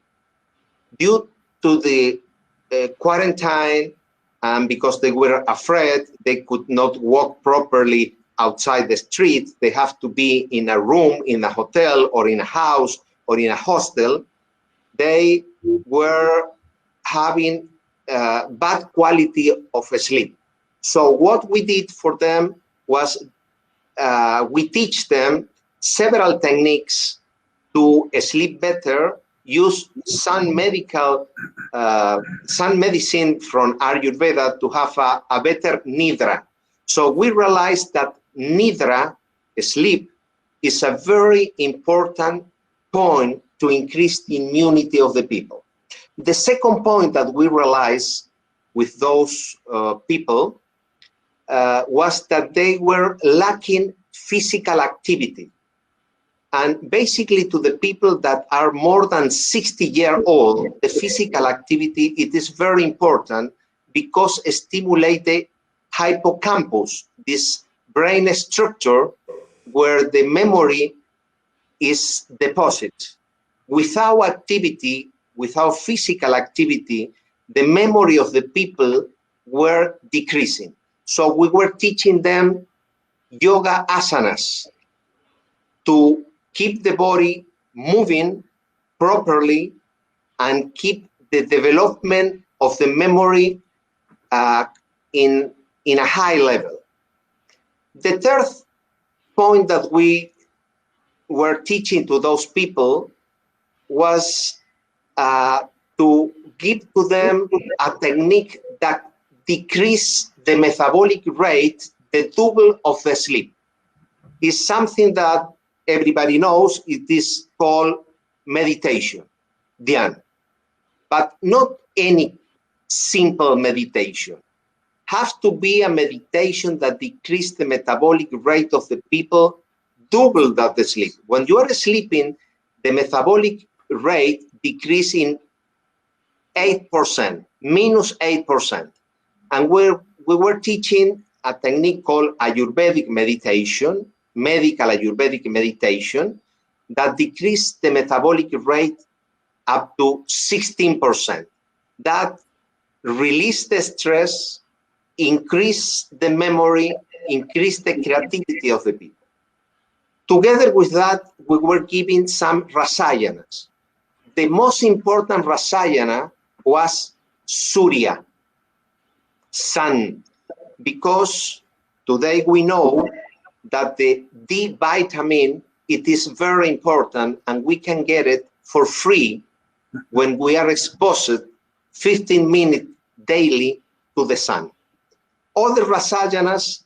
Due to the quarantine, and because they were afraid they could not walk properly outside the street, they have to be in a room, in a hotel, or in a house or in a hostel, they were having bad quality of sleep. So what we did for them was we teach them several techniques to sleep better, use some medicine from Ayurveda to have a better nidra. So we realized that nidra, sleep, is a very important point to increase the immunity of the people. The second point that we realized with those people was that they were lacking physical activity. And basically to the people that are more than 60 years old, the physical activity, it is very important because it stimulates the hippocampus, this brain structure where the memory is deposited. Without activity, without physical activity, the memory of the people were decreasing. So we were teaching them yoga asanas to keep the body moving properly and keep the development of the memory in a high level. The third point that we were teaching to those people was to give to them a technique that decrease the metabolic rate, the double of the sleep. It's something that everybody knows. It is called meditation, dhyan. But not any simple meditation. Has to be a meditation that decreases the metabolic rate of the people, double that the sleep. When you are sleeping, the metabolic rate decreases in 8%, minus 8%. And we were teaching a technique called Ayurvedic meditation, medical Ayurvedic meditation, that decreased the metabolic rate up to 16%. That released the stress, increase the memory, increase the creativity of the people. Together with that, we were giving some rasayanas. The most important rasayana was Surya, sun, because today we know that the D vitamin, it is very important and we can get it for free when we are exposed 15 minutes daily to the sun. Other rasayanas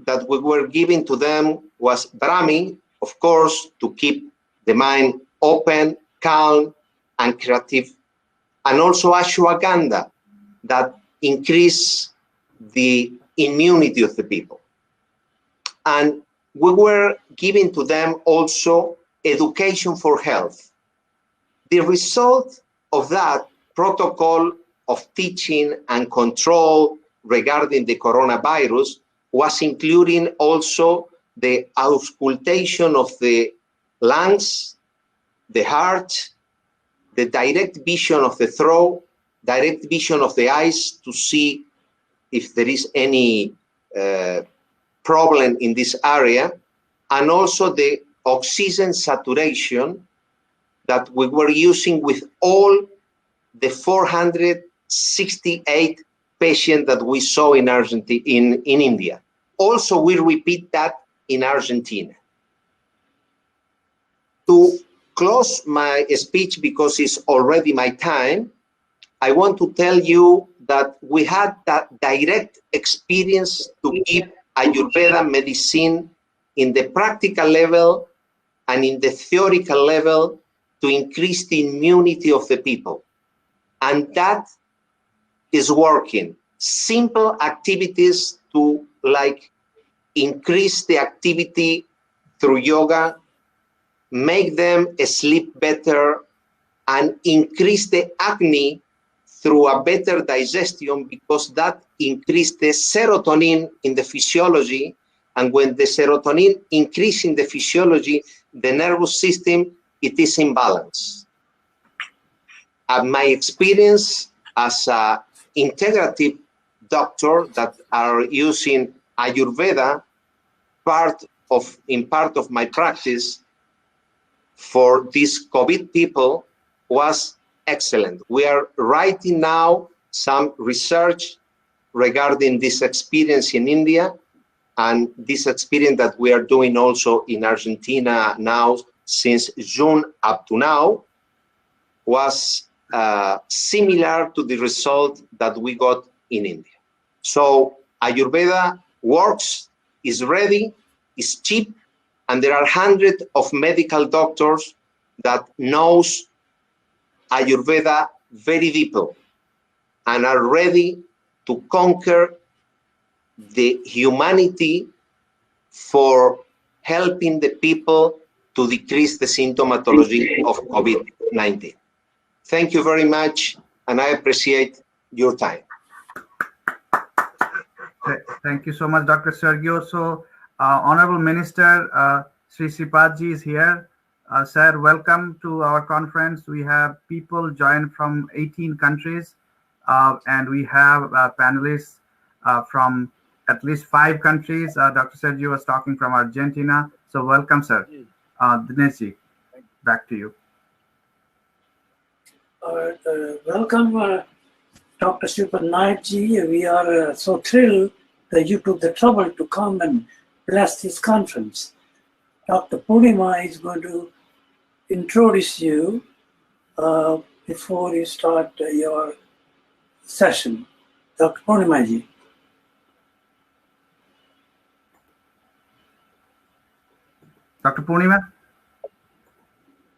that we were giving to them was Brahmi, of course, to keep the mind open, calm, and creative, and also Ashwagandha, that increase the immunity of the people. And we were giving to them also education for health. The result of that protocol of teaching and control regarding the coronavirus was including also the auscultation of the lungs, the heart, the direct vision of the throat, direct vision of the eyes to see if there is any problem in this area, and also the oxygen saturation that we were using with all the 468 patients that we saw in Argentina, in India. Also, we repeat that in Argentina. To close my speech, because it's already my time, I want to tell you that we had that direct experience to give Ayurveda medicine in the practical level and in the theoretical level to increase the immunity of the people. And that is working. Simple activities to increase the activity through yoga, make them sleep better, and increase the acne through a better digestion, because that increased the serotonin in the physiology. And when the serotonin increases in the physiology, the nervous system, it is in balance. My experience as an integrative doctor that are using Ayurveda in part of my practice, for these COVID people was excellent. We are writing now some research regarding this experience in India, and this experience that we are doing also in Argentina now since June up to now was similar to the result that we got in India. So Ayurveda works, is ready, is cheap, and there are hundreds of medical doctors that knows Ayurveda very deeply and are ready to conquer the humanity for helping the people to decrease the symptomatology of COVID-19. Thank you very much, and I appreciate your time. Thank you so much, Dr. Sergio. So, Honorable Minister, Sri Shripad ji is here. Sir, welcome to our conference. We have people joined from 18 countries, and we have panelists from at least 5 countries. Dr. Sergio was talking from Argentina. So welcome, sir. Dinesh ji, back to you. Welcome, Dr. Shripad Naik ji. We are so thrilled that you took the trouble to come and bless this conference. Dr. Purnima is going to introduce you before you start your session. Dr. Purnima ji. Dr. Purnima?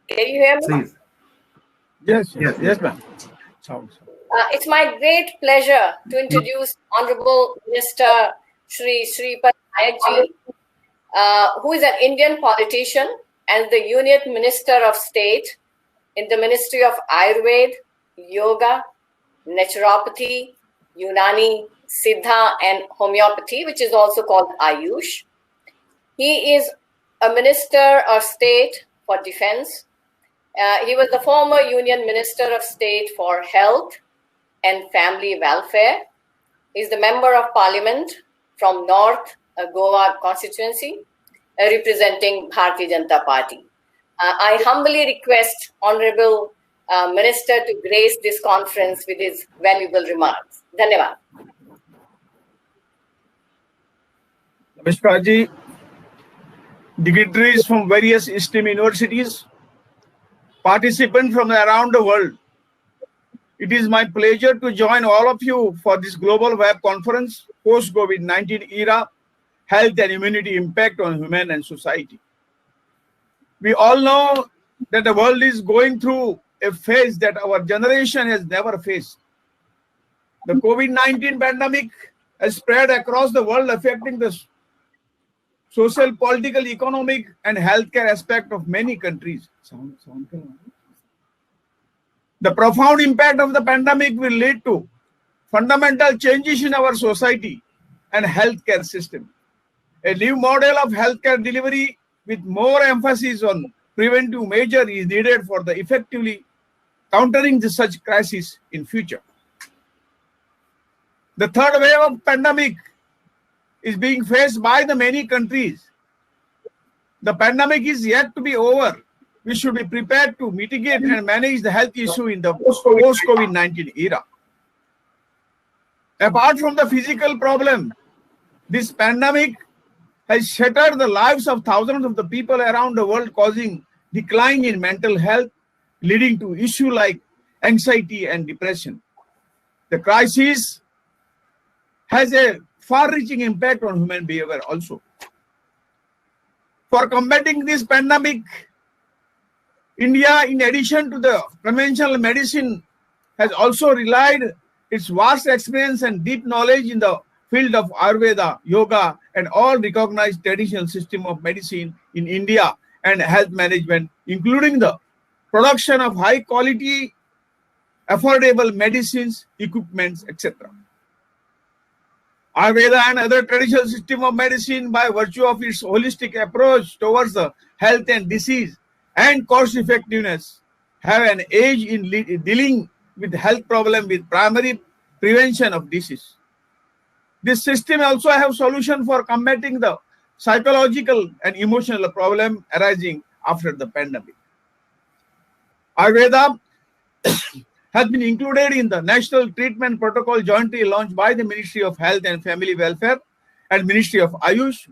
Can you hear me? Please. Yes, ma'am. It's my great pleasure to introduce Honorable Minister Shri Shripad Naik ji, who is an Indian politician and the Union Minister of State in the Ministry of Ayurveda, Yoga, Naturopathy, Unani, Siddha and Homeopathy, which is also called AYUSH. He is a Minister of State for Defense. He was the former Union Minister of State for Health and Family Welfare. He's the Member of Parliament from North Goa constituency, representing Bharatiya Janata Party. I humbly request Honorable Minister to grace this conference with his valuable remarks. Dhanyavad. Namaskar ji, dignitaries from various esteemed universities, participants from around the world. It is my pleasure to join all of you for this global web conference, post-COVID-19 era, health and immunity impact on human and society. We all know that the world is going through a phase that our generation has never faced. The COVID-19 pandemic has spread across the world, affecting the social, political, economic, and healthcare aspect of many countries. The profound impact of the pandemic will lead to fundamental changes in our society and healthcare system. A new model of healthcare delivery with more emphasis on preventive measures is needed for the effectively countering such crisis in future. The third wave of pandemic is being faced by the many countries. The pandemic is yet to be over. We should be prepared to mitigate and manage the health issue in the post-COVID-19 era. Apart from the physical problem, this pandemic has shattered the lives of thousands of the people around the world, causing decline in mental health, leading to issues like anxiety and depression. The crisis has a far-reaching impact on human behavior also. For combating this pandemic, India, in addition to the conventional medicine, has also relied its vast experience and deep knowledge in the field of Ayurveda, Yoga, and all recognized traditional system of medicine in India and health management, including the production of high-quality, affordable medicines, equipments, etc. Ayurveda and other traditional system of medicine, by virtue of its holistic approach towards the health and disease and cost effectiveness, have an edge in dealing with health problem with primary prevention of disease. This system also have solution for combating the psychological and emotional problem arising after the pandemic. Ayurveda has been included in the National Treatment Protocol jointly launched by the Ministry of Health and Family Welfare and Ministry of AYUSH.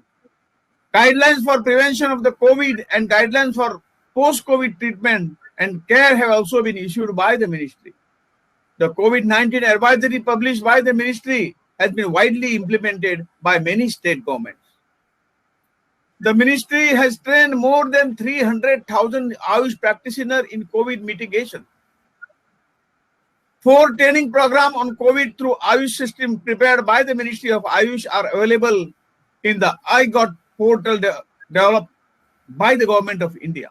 Guidelines for prevention of the COVID and guidelines for post-COVID treatment and care have also been issued by the ministry. The COVID-19 advisory published by the ministry has been widely implemented by many state governments. The ministry has trained more than 300,000 AYUSH practitioners in COVID mitigation. 4 training programs on COVID through AYUSH system prepared by the Ministry of AYUSH are available in the iGot portal developed by the Government of India.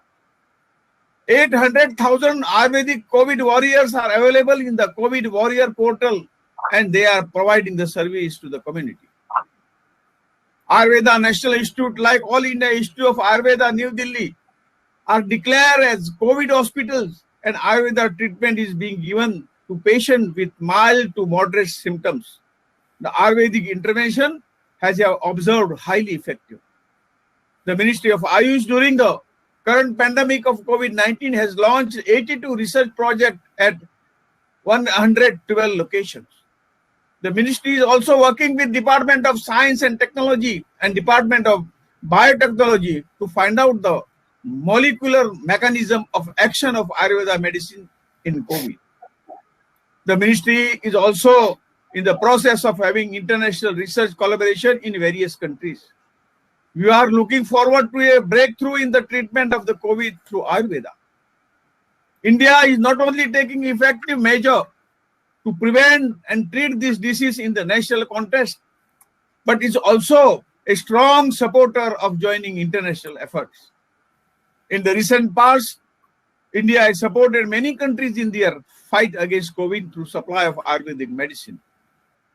800,000 Ayurvedic COVID warriors are available in the COVID warrior portal, and they are providing the service to the community. Ayurveda National Institute, like All India Institute of Ayurveda, New Delhi, are declared as COVID hospitals, and Ayurveda treatment is being given to patients with mild to moderate symptoms. The Ayurvedic intervention has been observed highly effective. The Ministry of AYUSH during the current pandemic of COVID-19 has launched 82 research projects at 112 locations. The ministry is also working with Department of Science and Technology and Department of Biotechnology to find out the molecular mechanism of action of Ayurveda medicine in COVID. The ministry is also in the process of having international research collaboration in various countries. We are looking forward to a breakthrough in the treatment of the COVID through Ayurveda. India is not only taking effective measures to prevent and treat this disease in the national context, but is also a strong supporter of joining international efforts. In the recent past, India has supported many countries in their fight against COVID through supply of Ayurvedic medicine.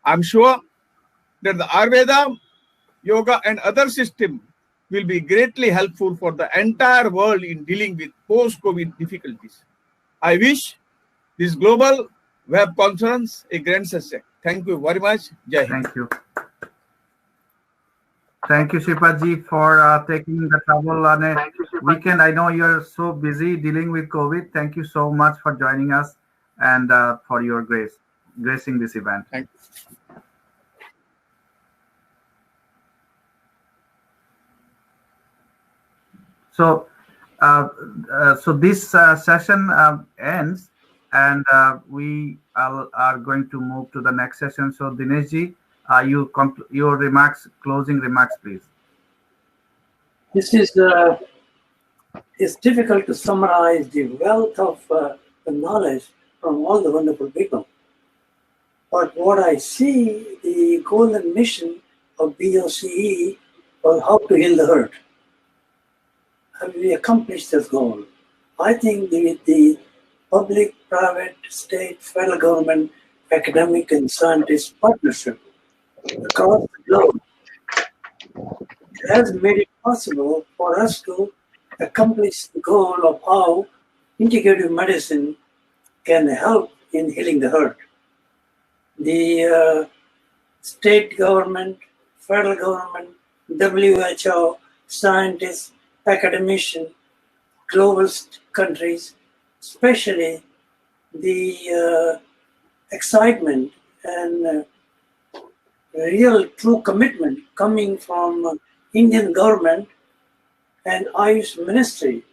I'm sure that the Ayurveda, yoga, and other systems will be greatly helpful for the entire world in dealing with post-COVID difficulties. I wish this global web conference a grand success. Thank you very much. Jai Hind. Thank you. Thank you, Shripad ji, for taking the trouble on a weekend. I know you're so busy dealing with COVID. Thank you so much for joining us and for your gracing this event. Thank you. So, this session ends, and we are going to move to the next session. So, Dinesh ji, your remarks, closing remarks, please. This is it's difficult to summarize the wealth of the knowledge from all the wonderful people. But what I see, the golden mission of BoCE was how to heal the hurt. And we accomplished this goal. I think the public, private, state, federal government, academic, and scientist partnership across the globe has made it possible for us to accomplish the goal of how integrative medicine can help in healing the hurt. The state government, federal government, WHO, scientists, academicians, global countries, especially the excitement and real true commitment coming from Indian government and AYUSH ministry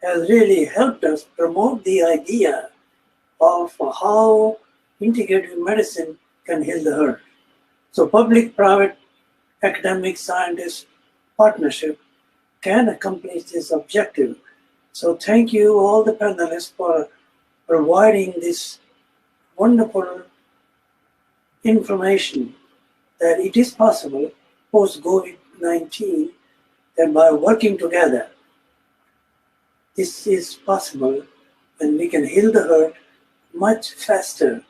has really helped us promote the idea of how integrative medicine can heal the hurt. So public, private, academic, scientist partnership can accomplish this objective. So thank you all the panelists for providing this wonderful information that it is possible post-COVID-19 that by working together, this is possible and we can heal the hurt much faster,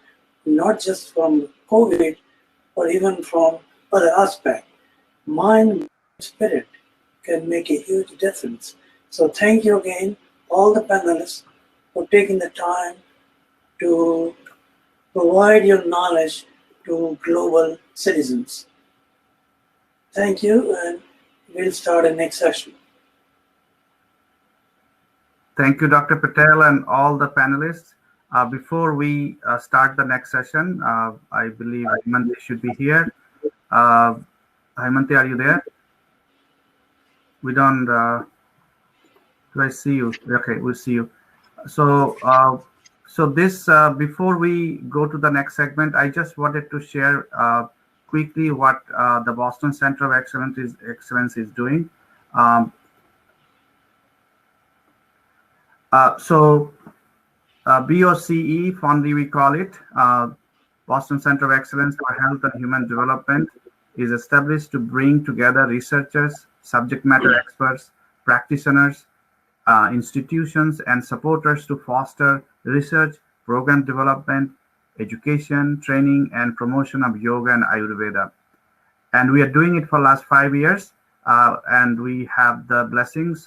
not just from COVID, but even from other aspects. Mind, spirit can make a huge difference. So thank you again, all the panelists, for taking the time to provide your knowledge to global citizens. Thank you, and we'll start the next session. Thank you, Dr. Patel, and all the panelists. Before we start the next session, I believe Haimanti should be here. Haimanti, are you there? We don't. Do I see you? Okay, we see you. So, before we go to the next segment, I just wanted to share quickly what the Boston Center of Excellence is doing. BoCE, fondly we call it, Boston Center of Excellence for Health and Human Development, is established to bring together researchers, subject matter experts, practitioners, institutions, and supporters to foster research, program development, education, training, and promotion of yoga and Ayurveda. And we are doing it for the last 5 years, and we have the blessings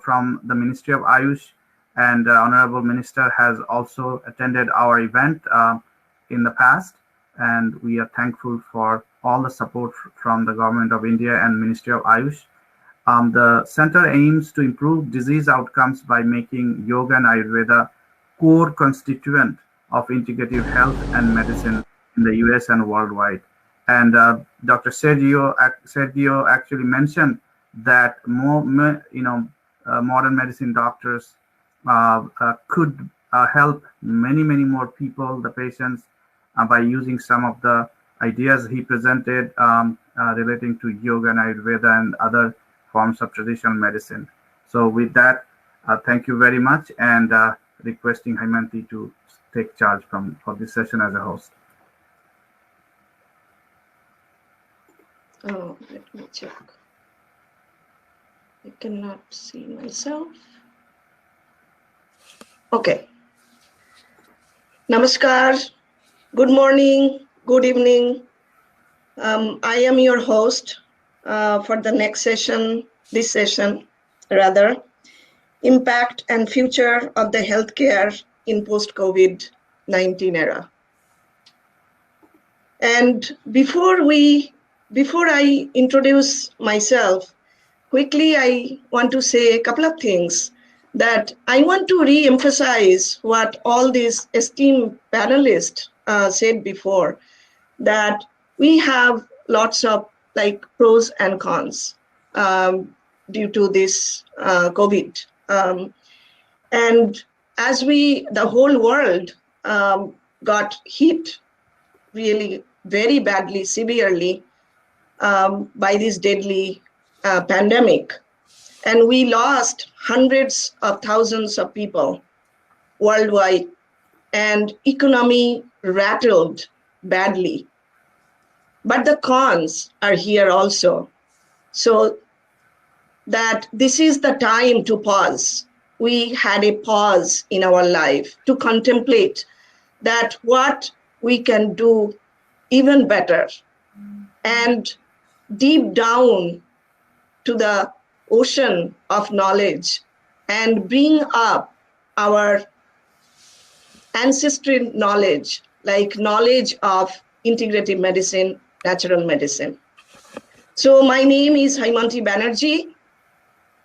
from the Ministry of AYUSH, and Honorable Minister has also attended our event in the past, and we are thankful for all the support from the Government of India and Ministry of AYUSH. The center aims to improve disease outcomes by making yoga and Ayurveda core constituent of integrative health and medicine in the US and worldwide. And Dr. Sergio actually mentioned that modern medicine doctors could help many more people, the patients, by using some of the ideas he presented relating to yoga and Ayurveda and other forms of traditional medicine. So with that, thank you very much, and requesting Haimanti to take charge for this session as a host. Oh, let me check. I cannot see myself. Okay. Namaskar. Good morning. Good evening. I am your host for the next session, this session rather, Impact and Future of the Healthcare in Post-COVID-19 Era. And before I introduce myself, quickly I want to say a couple of things. That I want to re-emphasize what all these esteemed panelists said before, that we have lots of pros and cons due to this COVID. And as the whole world got hit really very badly, severely by this deadly pandemic, and we lost hundreds of thousands of people worldwide, and economy rattled badly. But the cons are here also. So that this is the time to pause. We had a pause in our life to contemplate that what we can do even better, and deep down to the ocean of knowledge and bring up our ancestral knowledge, like knowledge of integrative medicine, natural medicine. So my name is Haimanti Banerjee.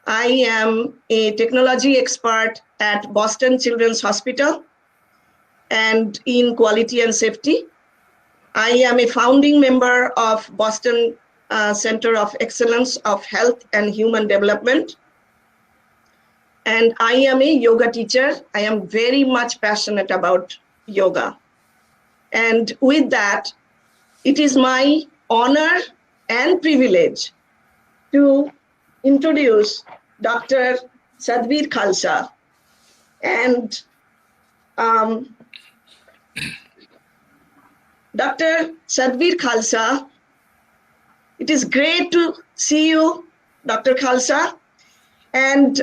I am a technology expert at Boston Children's Hospital and in quality and safety. I am a founding member of Boston Center of Excellence of Health and Human Development. And I am a yoga teacher. I am very much passionate about yoga. And with that, it is my honor and privilege to introduce Dr. Sadhvir Khalsa. And Dr. Sadhvir Khalsa, it is great to see you, Dr. Khalsa. And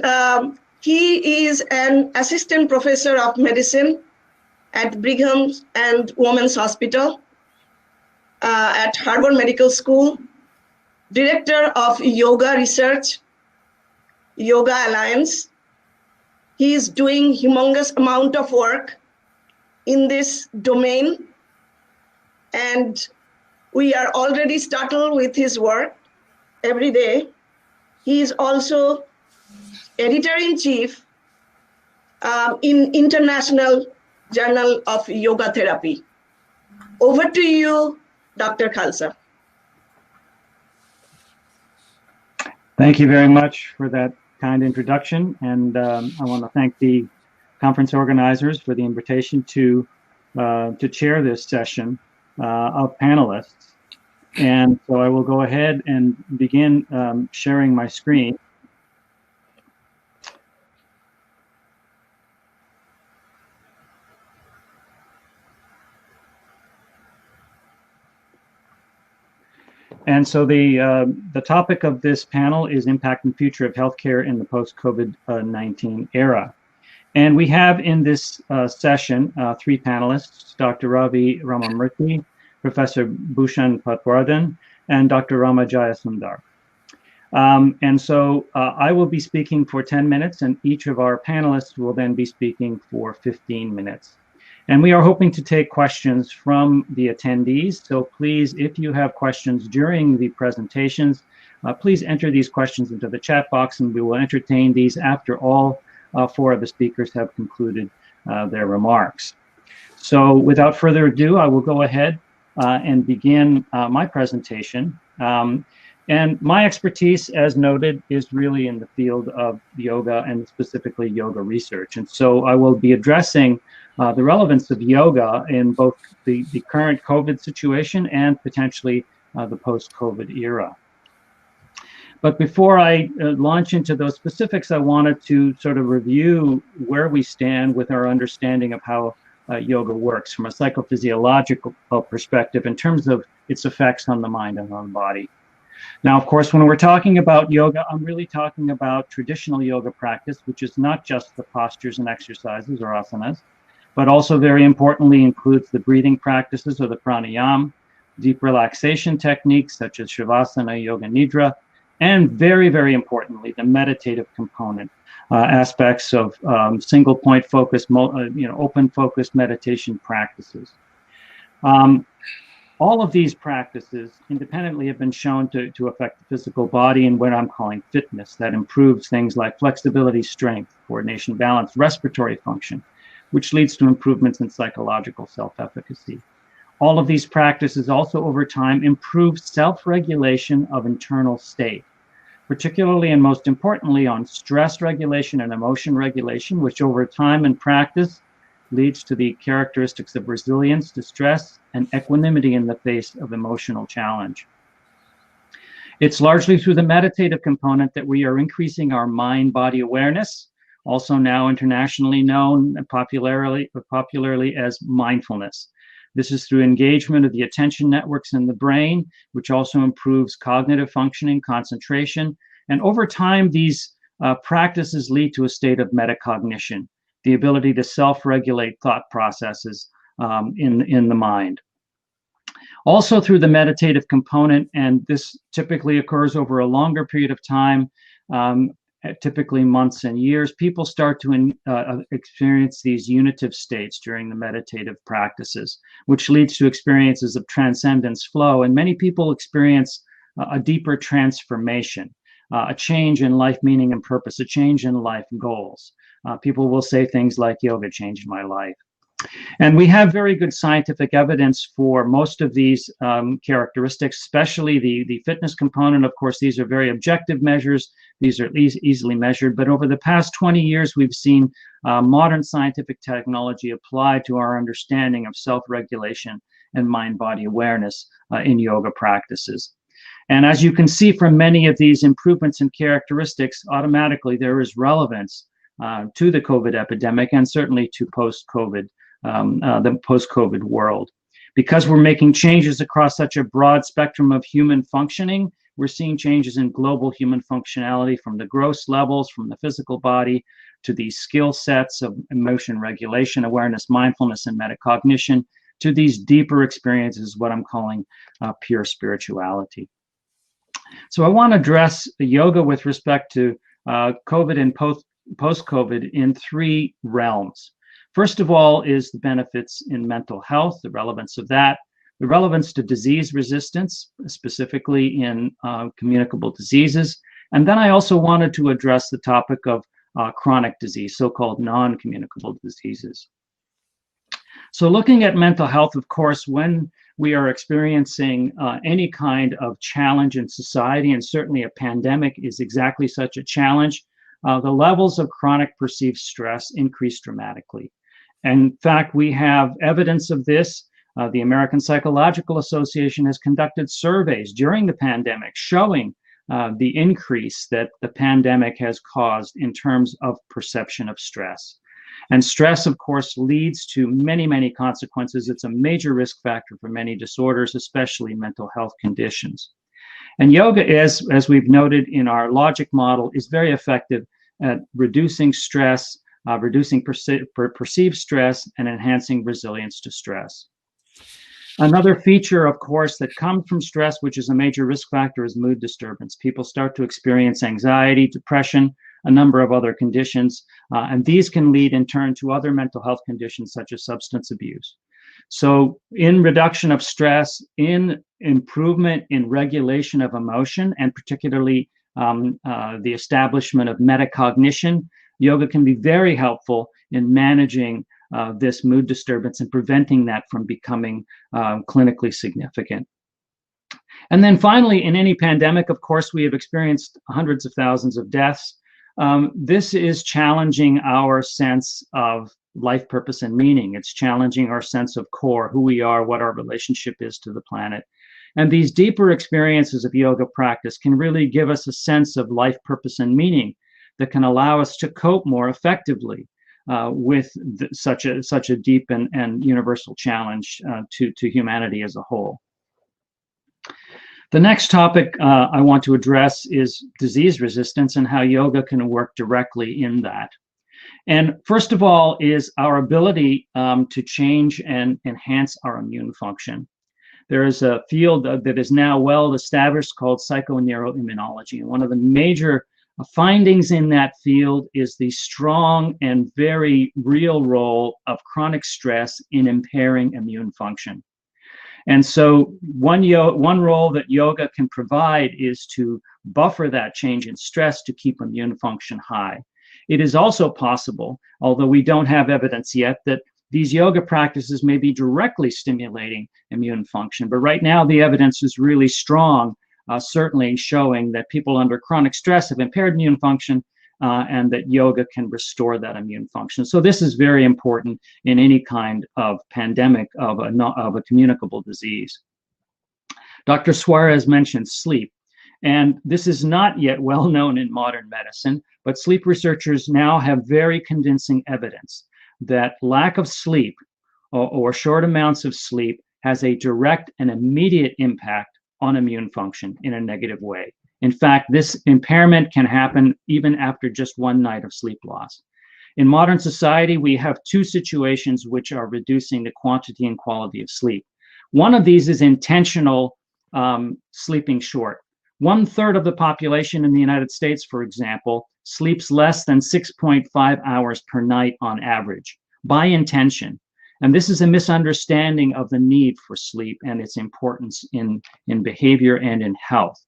he is an assistant professor of medicine at Brigham and Women's Hospital at Harvard Medical School, director of yoga research, Yoga Alliance. He is doing humongous amount of work in this domain, and we are already startled with his work every day. He is also editor-in-chief in International Journal of Yoga Therapy. Over to you, Dr. Khalsa. Thank you very much for that kind introduction, and I want to thank the conference organizers for the invitation to chair this session of panelists. And so I will go ahead and begin sharing my screen. And so the topic of this panel is impact and future of healthcare in the post-COVID-19 era. And we have in this session three panelists: Dr. Ravi Ramamurthy, Professor Bhushan Patwardhan, and Dr. Rama Jayasundar. And so I will be speaking for 10 minutes, and each of our panelists will then be speaking for 15 minutes. And we are hoping to take questions from the attendees. So please, if you have questions during the presentations, please enter these questions into the chat box, and we will entertain these after all four of the speakers have concluded their remarks. So without further ado, I will go ahead and begin my presentation. And my expertise, as noted, is really in the field of yoga and specifically yoga research. And so I will be addressing the relevance of yoga in both the current COVID situation and potentially the post-COVID era. But before I launch into those specifics, I wanted to sort of review where we stand with our understanding of how yoga works from a psychophysiological perspective in terms of its effects on the mind and on the body. Now, of course, when we're talking about yoga, I'm really talking about traditional yoga practice, which is not just the postures and exercises or asanas, but also very importantly includes the breathing practices or the pranayama, deep relaxation techniques such as shavasana, yoga nidra, and very, very importantly, the meditative component, aspects of single point focus, open focus meditation practices. All of these practices independently have been shown to affect the physical body in what I'm calling fitness, that improves things like flexibility, strength, coordination, balance, respiratory function, which leads to improvements in psychological self-efficacy. All of these practices also over time improve self-regulation of internal state, particularly and most importantly on stress regulation and emotion regulation, which over time in practice leads to the characteristics of resilience to stress and equanimity in the face of emotional challenge. It's largely through the meditative component that we are increasing our mind-body awareness, also now internationally known popularly as mindfulness. This is through engagement of the attention networks in the brain, which also improves cognitive functioning, concentration, and over time these practices lead to a state of metacognition, the ability to self-regulate thought processes in the mind. Also through the meditative component, and this typically occurs over a longer period of time, typically months and years, people start to experience these unitive states during the meditative practices, which leads to experiences of transcendence flow. And many people experience a deeper transformation, a change in life meaning and purpose, a change in life goals. People will say things like, yoga changed my life. And we have very good scientific evidence for most of these characteristics, especially the fitness component. Of course, these are very objective measures. These are easily measured. But over the past 20 years, we've seen modern scientific technology applied to our understanding of self-regulation and mind-body awareness in yoga practices. And as you can see from many of these improvements in characteristics, automatically there is relevance to the COVID epidemic and certainly to post-COVID, the post-COVID world. Because we're making changes across such a broad spectrum of human functioning, we're seeing changes in global human functionality from the gross levels, from the physical body, to these skill sets of emotion regulation, awareness, mindfulness, and metacognition, to these deeper experiences, what I'm calling pure spirituality. So I want to address yoga with respect to COVID and post-COVID in three realms. First of all is the benefits in mental health, the relevance of that, the relevance to disease resistance, specifically in communicable diseases. And then I also wanted to address the topic of chronic disease, so-called non-communicable diseases. So looking at mental health, of course, when we are experiencing any kind of challenge in society, and certainly a pandemic is exactly such a challenge, the levels of chronic perceived stress increase dramatically. And in fact, we have evidence of this. The American Psychological Association has conducted surveys during the pandemic showing the increase that the pandemic has caused in terms of perception of stress. And stress, of course, leads to many, many consequences. It's a major risk factor for many disorders, especially mental health conditions. And yoga is, as we've noted in our logic model, is very effective at reducing stress, reducing perceived stress, and enhancing resilience to stress. Another feature, of course, that comes from stress, which is a major risk factor, is mood disturbance. People start to experience anxiety, depression, a number of other conditions, and these can lead in turn to other mental health conditions such as substance abuse. So in reduction of stress, in improvement in regulation of emotion, and particularly the establishment of metacognition, yoga can be very helpful in managing this mood disturbance and preventing that from becoming clinically significant. And then finally, in any pandemic, of course, we have experienced hundreds of thousands of deaths. This is challenging our sense of life purpose and meaning. It's challenging our sense of core, who we are, what our relationship is to the planet. And these deeper experiences of yoga practice can really give us a sense of life purpose and meaning that can allow us to cope more effectively with such a deep and universal challenge to humanity as a whole. The next topic I want to address is disease resistance and how yoga can work directly in that. And first of all is our ability to change and enhance our immune function. There is a field that is now well established called psychoneuroimmunology. And one of the major findings in that field is the strong and very real role of chronic stress in impairing immune function. And so one role that yoga can provide is to buffer that change in stress to keep immune function high. It is also possible, although we don't have evidence yet, that these yoga practices may be directly stimulating immune function. But right now, the evidence is really strong, certainly showing that people under chronic stress have impaired immune function and that yoga can restore that immune function. So this is very important in any kind of pandemic of a communicable disease. Dr. Suarez mentioned sleep. And this is not yet well known in modern medicine, but sleep researchers now have very convincing evidence that lack of sleep or short amounts of sleep has a direct and immediate impact on immune function in a negative way. In fact, this impairment can happen even after just one night of sleep loss. In modern society, we have two situations which are reducing the quantity and quality of sleep. One of these is intentional sleeping short. 1/3 of the population in the United States, for example, sleeps less than 6.5 hours per night on average by intention. And this is a misunderstanding of the need for sleep and its importance in behavior and in health.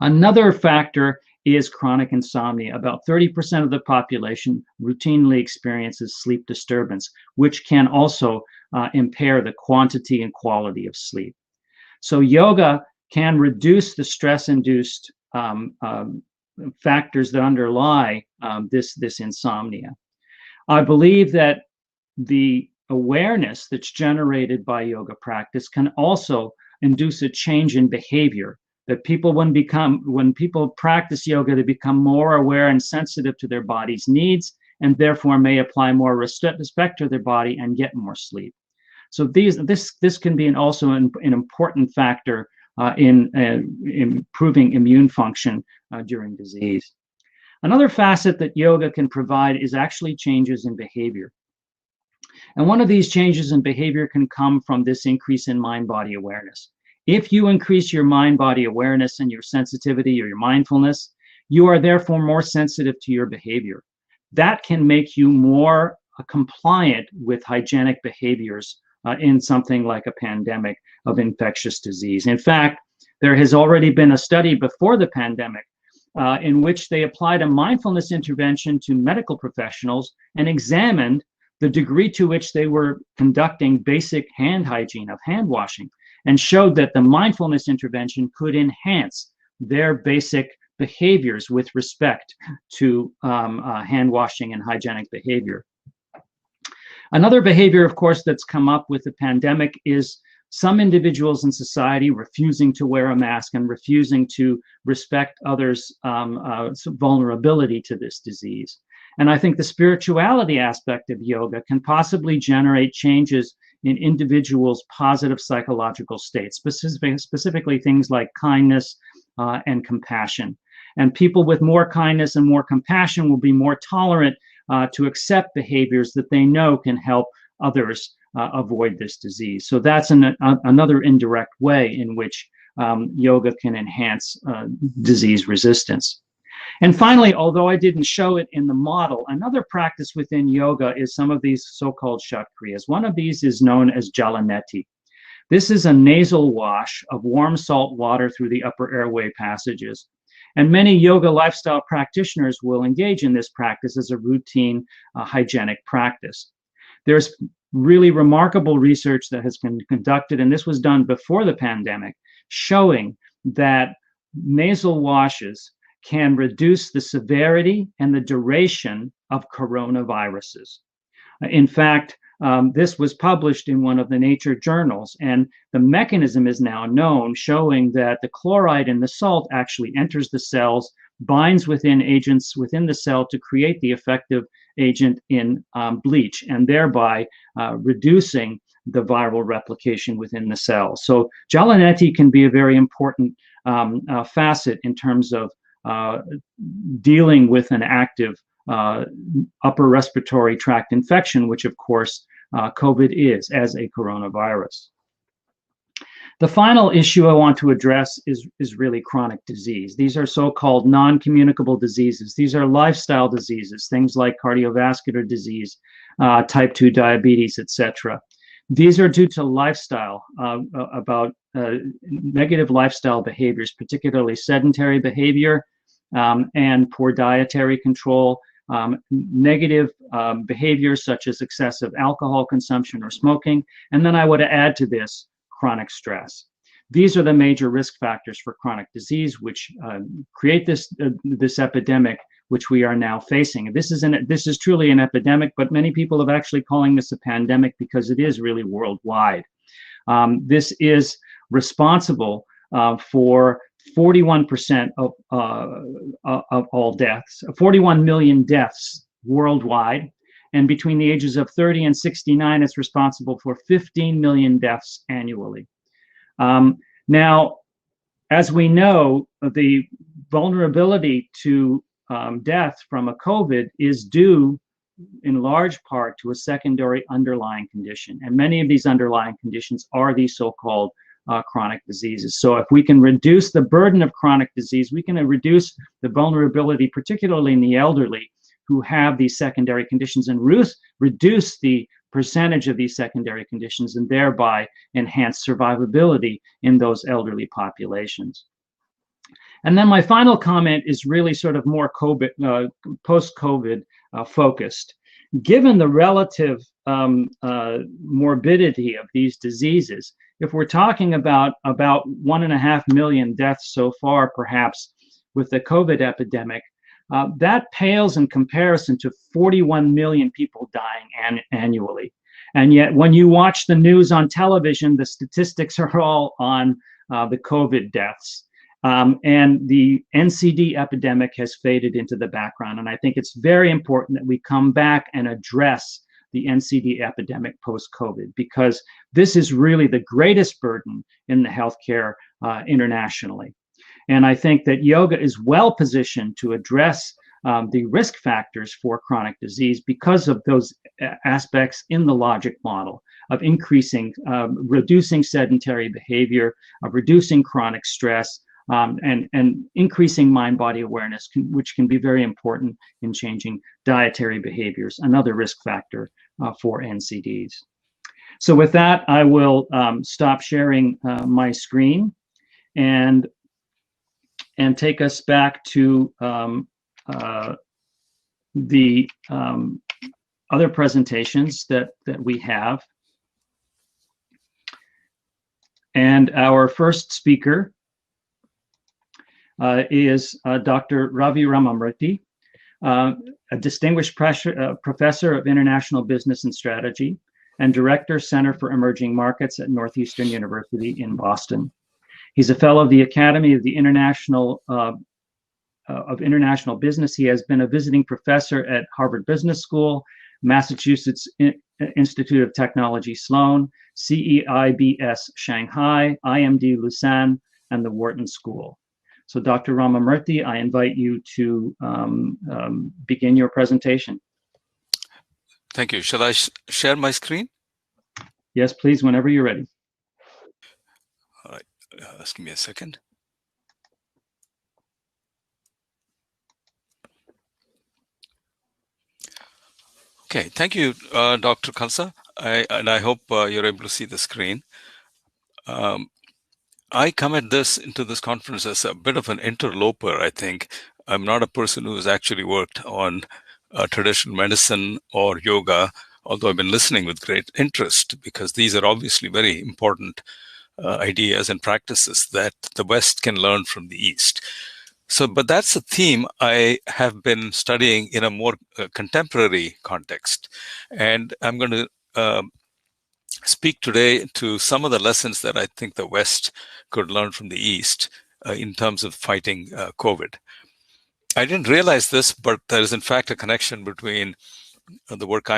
Another factor is chronic insomnia. About 30% of the population routinely experiences sleep disturbance, which can also impair the quantity and quality of sleep. So yoga can reduce the stress-induced factors that underlie this insomnia. I believe that the awareness that's generated by yoga practice can also induce a change in behavior. That people, when people practice yoga, they become more aware and sensitive to their body's needs, and therefore may apply more respect to their body and get more sleep. So this can be also an important factor in improving immune function during disease. Another facet that yoga can provide is actually changes in behavior. And one of these changes in behavior can come from this increase in mind-body awareness. If you increase your mind-body awareness and your sensitivity or your mindfulness, you are therefore more sensitive to your behavior. That can make you more compliant with hygienic behaviors in something like a pandemic of infectious disease. In fact, there has already been a study before the pandemic in which they applied a mindfulness intervention to medical professionals and examined the degree to which they were conducting basic hand hygiene of hand washing, and showed that the mindfulness intervention could enhance their basic behaviors with respect to hand washing and hygienic behavior. Another behavior, of course, that's come up with the pandemic is some individuals in society refusing to wear a mask and refusing to respect others' vulnerability to this disease. And I think the spirituality aspect of yoga can possibly generate changes in individuals' positive psychological states, specifically things like kindness and compassion. And people with more kindness and more compassion will be more tolerant to accept behaviors that they know can help others avoid this disease. So that's another indirect way in which yoga can enhance disease resistance. And finally, although I didn't show it in the model, another practice within yoga is some of these so-called shakriyas. One of these is known as jalaneti. This is a nasal wash of warm salt water through the upper airway passages. And many yoga lifestyle practitioners will engage in this practice as a routine hygienic practice. There's really remarkable research that has been conducted, and this was done before the pandemic, showing that nasal washes can reduce the severity and the duration of coronaviruses. In fact, this was published in one of the Nature journals, and the mechanism is now known, showing that the chloride in the salt actually enters the cells, binds within agents within the cell to create the effective agent in bleach, and thereby reducing the viral replication within the cell. So jalaneti can be a very important facet in terms of dealing with an active upper respiratory tract infection, which of course COVID is as a coronavirus. The final issue I want to address is really chronic disease. These are so-called non-communicable diseases. These are lifestyle diseases, things like cardiovascular disease, type 2 diabetes, etc. These are due to lifestyle, negative lifestyle behaviors, particularly sedentary behavior and poor dietary control, negative behaviors such as excessive alcohol consumption or smoking, and then I would add to this chronic stress. These are the major risk factors for chronic disease, which create this epidemic which we are now facing. This is truly an epidemic, but many people have actually calling this a pandemic because it is really worldwide. This is responsible for 41% of all deaths, 41 million deaths worldwide. And between the ages of 30 and 69, it's responsible for 15 million deaths annually. Now, as we know, the vulnerability to death from a COVID is due in large part to a secondary underlying condition. And many of these underlying conditions are these so-called chronic diseases. So if we can reduce the burden of chronic disease, we can reduce the vulnerability, particularly in the elderly who have these secondary conditions, and reduce the percentage of these secondary conditions, and thereby enhance survivability in those elderly populations. And then my final comment is really sort of more post-COVID focused. Given the relative morbidity of these diseases, if we're talking about 1.5 million deaths so far, perhaps, with the COVID epidemic, that pales in comparison to 41 million people dying annually. And yet, when you watch the news on television, the statistics are all on the COVID deaths. And the NCD epidemic has faded into the background. And I think it's very important that we come back and address the NCD epidemic post-COVID, because this is really the greatest burden in the healthcare internationally. And I think that yoga is well positioned to address the risk factors for chronic disease because of those aspects in the logic model of reducing sedentary behavior, of reducing chronic stress, and increasing mind-body awareness, which can be very important in changing dietary behaviors, another risk factor for NCDs. So with that, I will stop sharing my screen, and and take us back to the other presentations that we have. And our first speaker is Dr. Ravi Ramamurthy, a distinguished professor of international business and strategy and director, Center for Emerging Markets at Northeastern University in Boston. He's a fellow of the Academy of the International Business. He has been a visiting professor at Harvard Business School, Massachusetts Institute of Technology Sloan, CEIBS Shanghai, IMD Lausanne, and the Wharton School. So Dr. Ramamurthy, I invite you to begin your presentation. Thank you. Shall I share my screen? Yes, please, whenever you're ready. All right, just give me a second. Okay, thank you, Dr. Khalsa. I hope you're able to see the screen. I come at into this conference as a bit of an interloper, I think. I'm not a person who has actually worked on traditional medicine or yoga, although I've been listening with great interest because these are obviously very important ideas and practices that the West can learn from the East. So, but that's a theme I have been studying in a more contemporary context. And I'm going to speak today to some of the lessons that I think the West could learn from the East in terms of fighting COVID. I didn't realize this, but there is in fact a connection between the work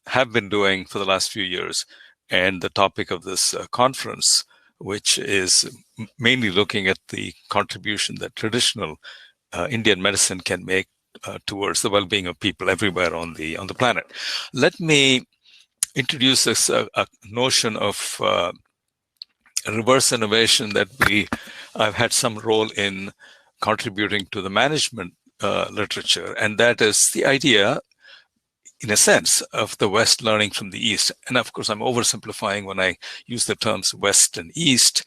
have been doing for the last few years and the topic of this conference, which is mainly looking at the contribution that traditional Indian medicine can make towards the well-being of people everywhere on the planet. Let me introduce this notion of reverse innovation that I've had some role in contributing to the management literature, and that is the idea, in a sense, of the West learning from the East. And of course, I'm oversimplifying when I use the terms West and East.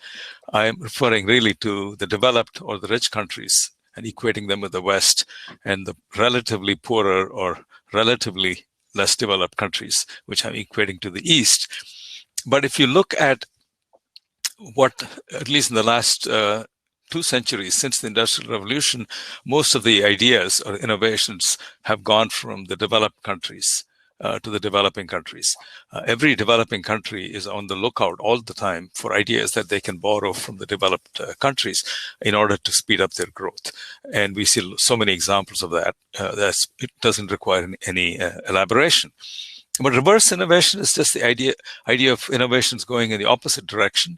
I'm referring really to the developed or the rich countries and equating them with the West, and the relatively poorer or relatively less developed countries, which I'm equating to the East. But if you look at what, at least in the last 2 centuries since the Industrial Revolution, most of the ideas or innovations have gone from the developed countries to the developing countries. Every developing country is on the lookout all the time for ideas that they can borrow from the developed countries in order to speed up their growth. And we see so many examples of that. It doesn't require any elaboration. But reverse innovation is just the idea of innovations going in the opposite direction.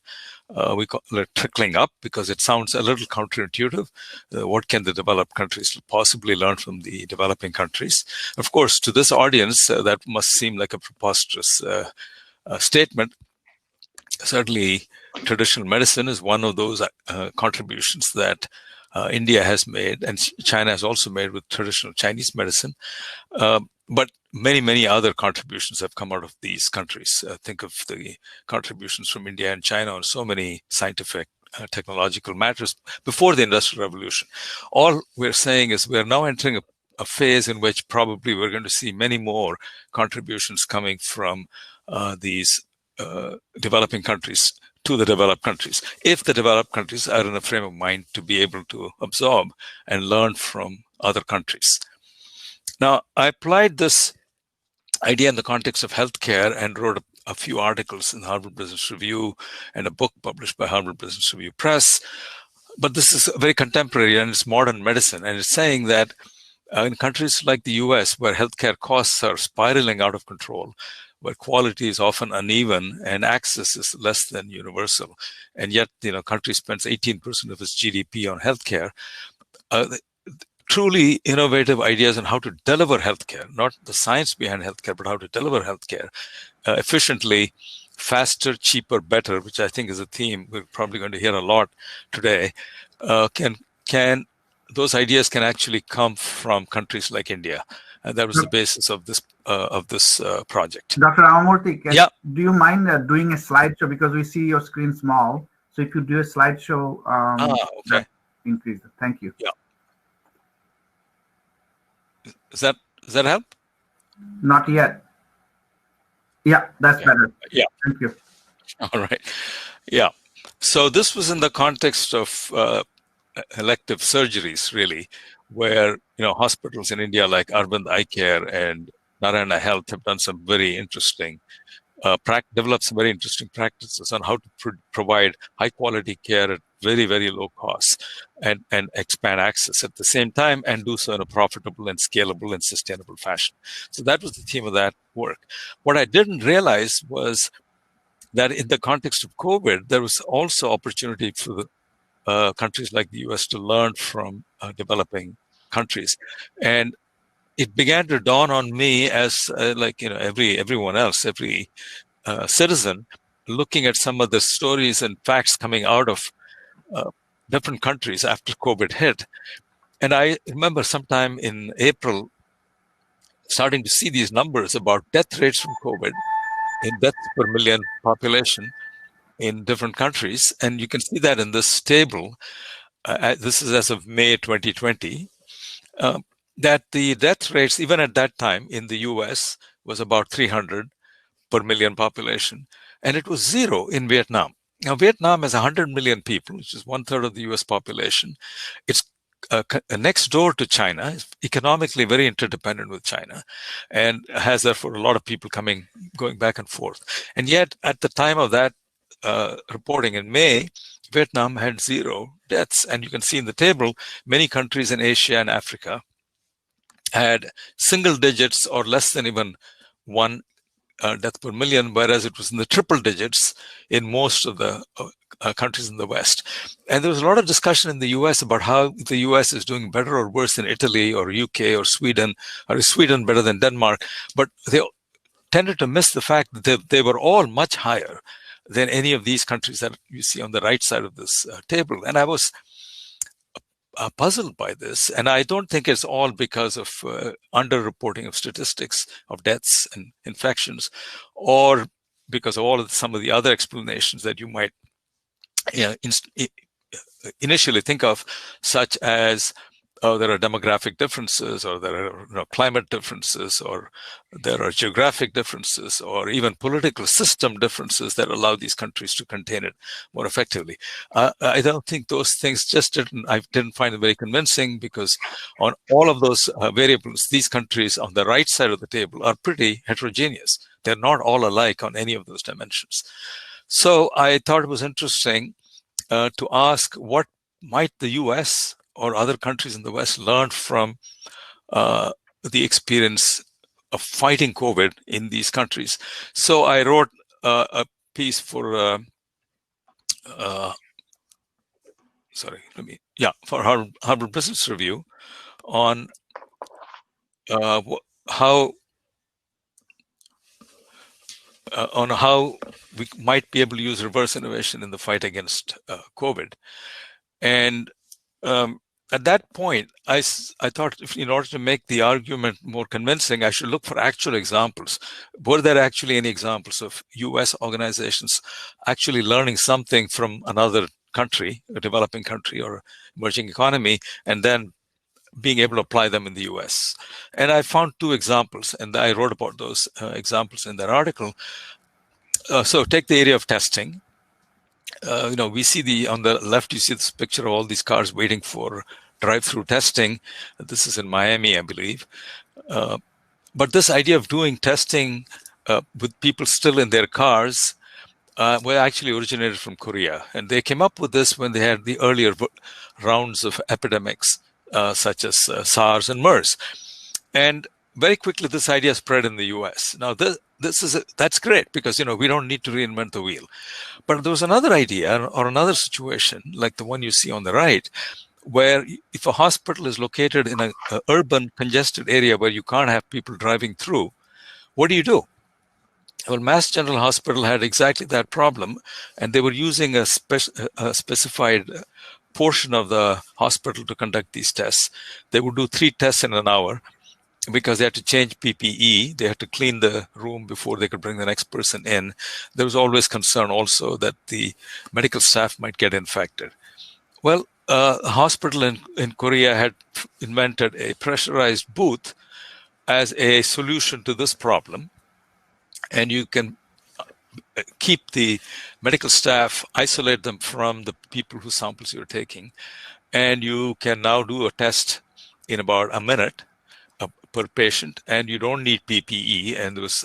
We call it trickling up because it sounds a little counterintuitive. What can the developed countries possibly learn from the developing countries? Of course, to this audience, that must seem like a preposterous statement. Certainly, traditional medicine is one of those contributions that India has made, and China has also made with traditional Chinese medicine. But many, many other contributions have come out of these countries. Think of the contributions from India and China on so many scientific, technological matters before the Industrial Revolution. All we're saying is we're now entering a phase in which probably we're going to see many more contributions coming from these developing countries to the developed countries, if the developed countries are in a frame of mind to be able to absorb and learn from other countries. Now, I applied this idea in the context of healthcare and wrote a few articles in the Harvard Business Review and a book published by Harvard Business Review Press. But this is very contemporary and it's modern medicine. And it's saying that in countries like the US, where healthcare costs are spiraling out of control, where quality is often uneven and access is less than universal, and yet, country spends 18% of its GDP on healthcare, truly innovative ideas on how to deliver healthcare, not the science behind healthcare, but how to deliver healthcare efficiently, faster, cheaper, better, which I think is a theme we're probably going to hear a lot today. Those ideas can actually come from countries like India, and that was the basis of this project. Dr. Ramamurthy, do you mind doing a slideshow, because we see your screen small? So if you do a slideshow, okay. increase it. Thank you. Yeah. Does that help? Not yet. Yeah, that's better. Yeah. Thank you. All right. Yeah. So this was in the context of elective surgeries, really, where hospitals in India like Arvind Eye Care and Narayana Health have done some very interesting, developed some very interesting practices on how to provide high quality care at very, very low costs and expand access at the same time and do so in a profitable and scalable and sustainable fashion. So that was the theme of that work. What I didn't realize was that in the context of COVID, there was also opportunity for the countries like the US to learn from developing countries. And it began to dawn on me as everyone else, every citizen, looking at some of the stories and facts coming out of different countries after COVID hit. And I remember sometime in April starting to see these numbers about death rates from COVID in deaths per million population in different countries. And you can see that in this table. This is as of May 2020, that the death rates, even at that time in the US, was about 300 per million population. And it was 0 in Vietnam. Now, Vietnam has 100 million people, which is 1/3 of the US population. It's next door to China, is economically very interdependent with China, and has therefore a lot of people going back and forth. And yet, at the time of that reporting in May, Vietnam had 0 deaths. And you can see in the table, many countries in Asia and Africa had single digits or less than even 1 death per million, whereas it was in the triple digits in most of the countries in the West. And there was a lot of discussion in the US about how the US is doing better or worse than Italy or UK or Sweden, or is Sweden better than Denmark? But they tended to miss the fact that they were all much higher than any of these countries that you see on the right side of this table. And I was puzzled by this. And I don't think it's all because of underreporting of statistics of deaths and infections, or because of some of the other explanations that you might initially think of, such as there are demographic differences, or there are climate differences, or there are geographic differences, or even political system differences that allow these countries to contain it more effectively. I don't think those things I didn't find it very convincing, because on all of those variables, these countries on the right side of the table are pretty heterogeneous. They're not all alike on any of those dimensions. So I thought it was interesting to ask, what might the US or other countries in the West learn from the experience of fighting COVID in these countries? So I wrote a piece for for Harvard Business Review on how we might be able to use reverse innovation in the fight against COVID. And at that point, I thought, in order to make the argument more convincing, I should look for actual examples. Were there actually any examples of US organizations actually learning something from another country, a developing country or emerging economy, and then being able to apply them in the US? And I found 2 examples, and I wrote about those examples in that article. So take the area of testing. We see on the left, you see this picture of all these cars waiting for drive-through testing. This is in Miami, I believe. But this idea of doing testing with people still in their cars actually originated from Korea. And they came up with this when they had the earlier rounds of epidemics, such as SARS and MERS. And very quickly, this idea spread in the US. Now, that's great, because we don't need to reinvent the wheel. But there was another idea or another situation, like the one you see on the right, where if a hospital is located in an urban congested area where you can't have people driving through, what do you do? Well, Mass General Hospital had exactly that problem, and they were using a specified portion of the hospital to conduct these tests. They would do 3 tests in an hour, because they had to change PPE. They had to clean the room before they could bring the next person in. There was always concern also that the medical staff might get infected. Well, a hospital in Korea had invented a pressurized booth as a solution to this problem. And you can keep the medical staff, isolate them from the people whose samples you're taking. And you can now do a test in about a minute per patient, and you don't need PPE, and there was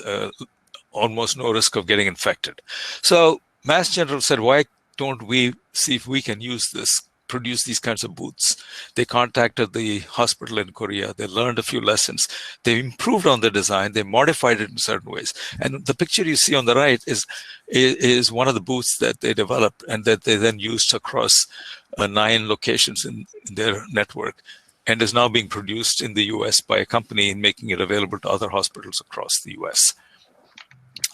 almost no risk of getting infected. So Mass General said, why don't we see if we can use this, produce these kinds of booths? They contacted the hospital in Korea. They learned a few lessons. They improved on the design. They modified it in certain ways. And the picture you see on the right is one of the booths that they developed and that they then used across 9 locations in their network, and is now being produced in the US by a company and making it available to other hospitals across the US.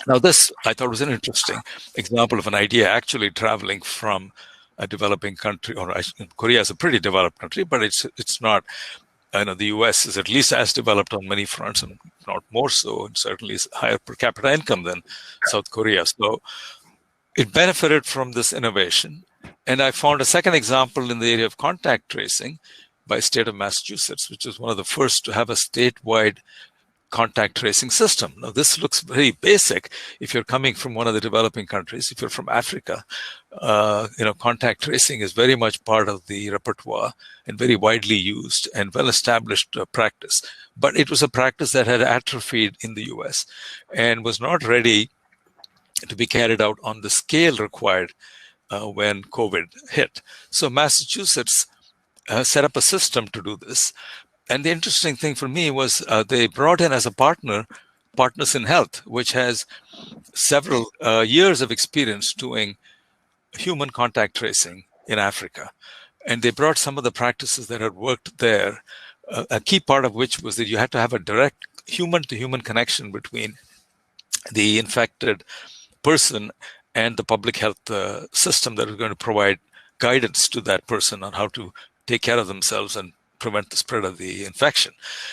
Now this, I thought, was an interesting example of an idea actually traveling from a developing country, or Korea is a pretty developed country, but it's not, I know the US is at least as developed on many fronts, and not more so, and certainly is higher per capita income than South Korea. So it benefited from this innovation. And I found a second example in the area of contact tracing by state of Massachusetts, which is one of the first to have a statewide contact tracing system. Now, this looks very basic if you're coming from one of the developing countries. If you're from Africa, contact tracing is very much part of the repertoire and very widely used and well-established practice. But it was a practice that had atrophied in the US and was not ready to be carried out on the scale required when COVID hit. So Massachusetts set up a system to do this. And the interesting thing for me was they brought in as a partner, Partners in Health, which has several years of experience doing human contact tracing in Africa. And they brought some of the practices that had worked there, a key part of which was that you had to have a direct human-to-human connection between the infected person and the public health system that was going to provide guidance to that person on how to take care of themselves and prevent the spread of the infection.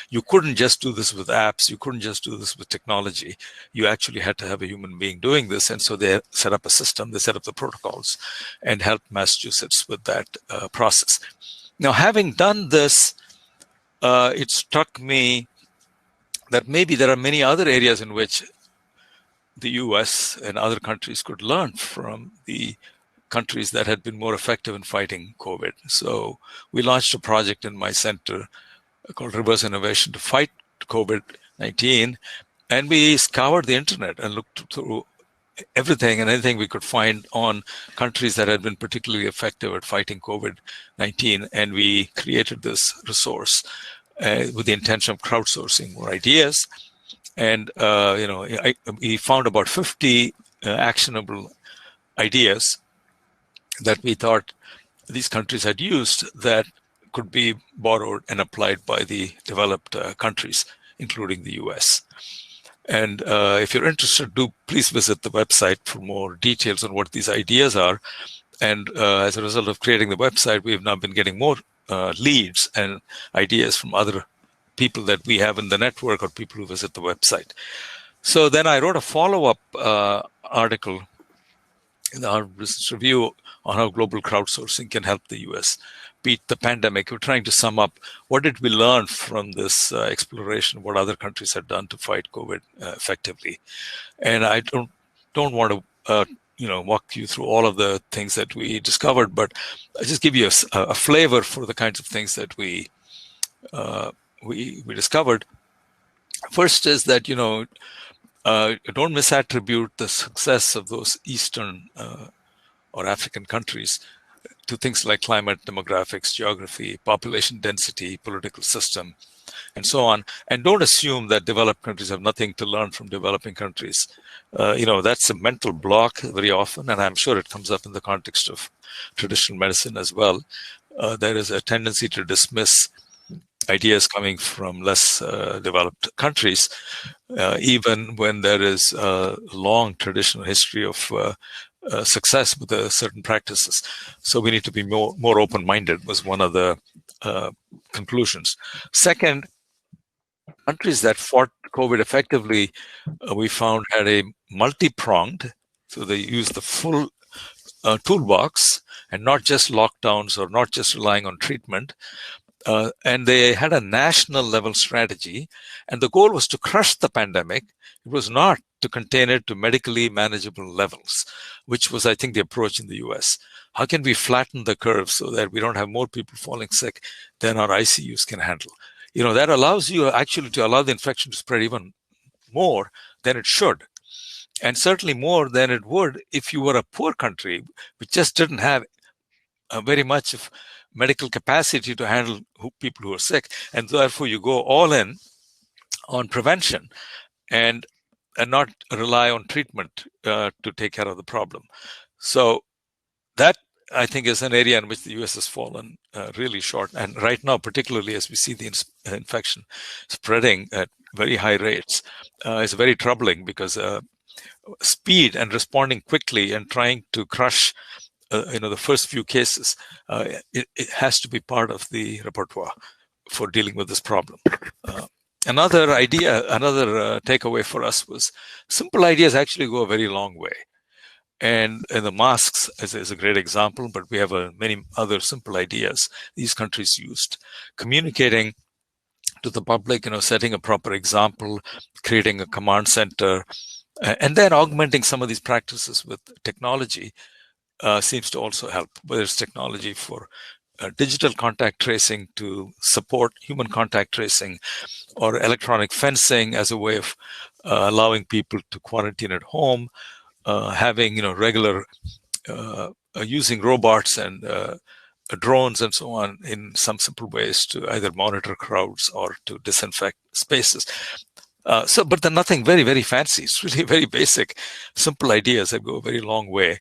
You couldn't just do this with apps. You couldn't just do this with technology. You actually had to have a human being doing this. And so they set up a system, they set up the protocols and helped Massachusetts with that process. Now, having done this, it struck me that maybe there are many other areas in which the US and other countries could learn from the countries that had been more effective in fighting COVID. So we launched a project in my center called Reverse Innovation to fight COVID-19. And we scoured the internet and looked through everything and anything we could find on countries that had been particularly effective at fighting COVID-19. And we created this resource with the intention of crowdsourcing more ideas. And, we found about 50 actionable ideas that we thought these countries had used that could be borrowed and applied by the developed countries, including the US. And if you're interested, please visit the website for more details on what these ideas are. And as a result of creating the website, we've now been getting more leads and ideas from other people that we have in the network or people who visit the website. So then I wrote a follow-up article in our business review on how global crowdsourcing can help the US beat the pandemic. We're trying to sum up what did we learn from this exploration, what other countries had done to fight COVID effectively. And I don't want to walk you through all of the things that we discovered, but I just give you a flavor for the kinds of things that we discovered. First is that don't misattribute the success of those Eastern or African countries to things like climate, demographics, geography, population density, political system, and so on. And don't assume that developed countries have nothing to learn from developing countries. That's a mental block very often, and I'm sure it comes up in the context of traditional medicine as well. There is a tendency to dismiss ideas coming from less developed countries, even when there is a long traditional history of success with certain practices. So we need to be more open-minded was one of the conclusions. Second, countries that fought COVID effectively, we found had a multi-pronged, so they used the full toolbox and not just lockdowns or not just relying on treatment. And they had a national level strategy, and the goal was to crush the pandemic. It was not to contain it to medically manageable levels, which was, I think, the approach in the US. How can we flatten the curve so that we don't have more people falling sick than our ICUs can handle? That allows you actually to allow the infection to spread even more than it should. And certainly more than it would if you were a poor country, which just didn't have very much of medical capacity to handle people who are sick. And therefore, you go all in on prevention and not rely on treatment to take care of the problem. So that, I think, is an area in which the US has fallen really short. And right now, particularly as we see the infection spreading at very high rates, is very troubling because speed and responding quickly and trying to crush the first few cases, it has to be part of the repertoire for dealing with this problem. Another takeaway for us was simple ideas actually go a very long way. And the masks is a great example, but we have many other simple ideas these countries used. Communicating to the public, setting a proper example, creating a command center, and then augmenting some of these practices with technology seems to also help, whether it's technology for digital contact tracing to support human contact tracing, or electronic fencing as a way of allowing people to quarantine at home, having regular using robots and drones and so on in some simple ways to either monitor crowds or to disinfect spaces. But they're nothing very, very fancy. It's really very basic, simple ideas that go a very long way.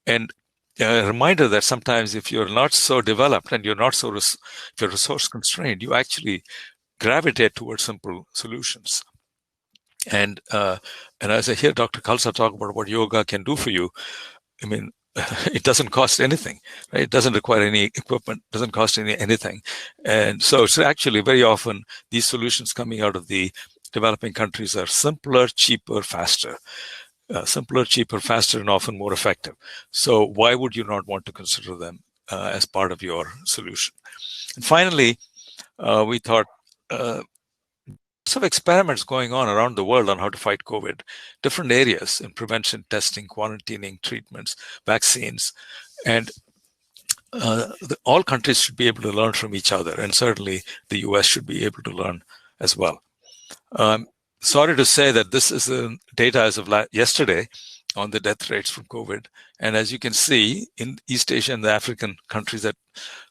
And a reminder that sometimes if you're not so developed and you're not so if you're resource constrained, you actually gravitate towards simple solutions. And as I hear Dr. Khalsa talk about what yoga can do for you, I mean, it doesn't cost anything, right? It doesn't require any equipment, doesn't cost anything. And so it's actually very often these solutions coming out of the developing countries are simpler, cheaper, faster. Simpler, cheaper, faster, and often more effective. So why would you not want to consider them as part of your solution? And finally, we thought some experiments going on around the world on how to fight COVID, different areas in prevention, testing, quarantining, treatments, vaccines, and all countries should be able to learn from each other, and certainly the US should be able to learn as well. Sorry to say that this is the data as of yesterday on the death rates from COVID. And as you can see, in East Asia and the African countries that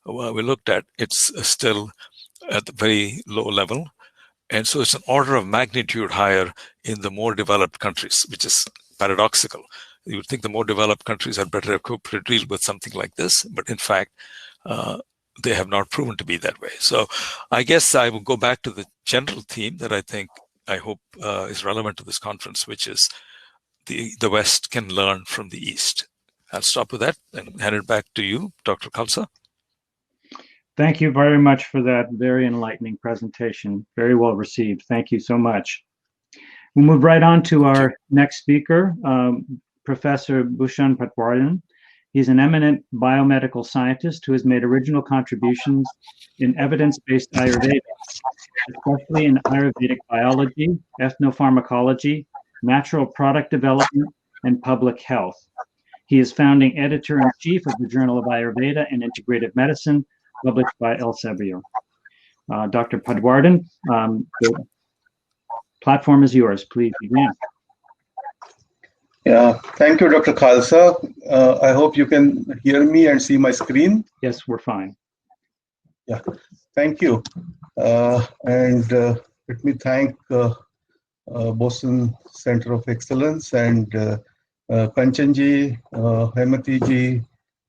we looked at, it's still at a very low level. And so it's an order of magnitude higher in the more developed countries, which is paradoxical. You would think the more developed countries are better equipped to deal with something like this, but in fact, they have not proven to be that way. So I guess I will go back to the general theme that I hope is relevant to this conference, which is the West can learn from the East. I'll stop with that and hand it back to you, Dr. Khalsa. Thank you very much for that very enlightening presentation. Very well received. Thank you so much. We'll move right on to our next speaker, Professor Bhushan Patwardhan. He's an eminent biomedical scientist who has made original contributions in evidence-based Ayurveda, especially in Ayurvedic biology, ethnopharmacology, natural product development, and public health. He is founding editor-in-chief of the Journal of Ayurveda and Integrative Medicine, published by Elsevier. Dr. Patwardhan, the platform is yours. Please begin. Yeah, thank you, Dr. Khalsa. I hope you can hear me and see my screen. Yes, we're fine. Yeah, thank you. And let me thank Boston Center of Excellence and Kanchanji, Hematiji,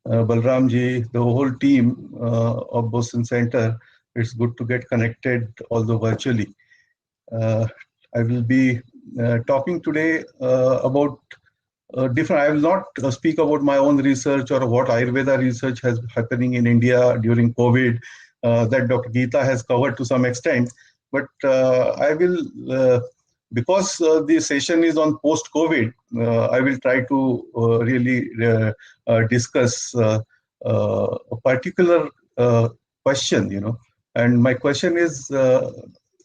Balramji, the whole team of Boston Center. It's good to get connected, although virtually. I will be talking today about different. I will not speak about my own research or what Ayurveda research has happening in India during COVID that Dr. Geetha has covered to some extent. But I will because the session is on post-COVID, I will try to really discuss a particular question, and my question is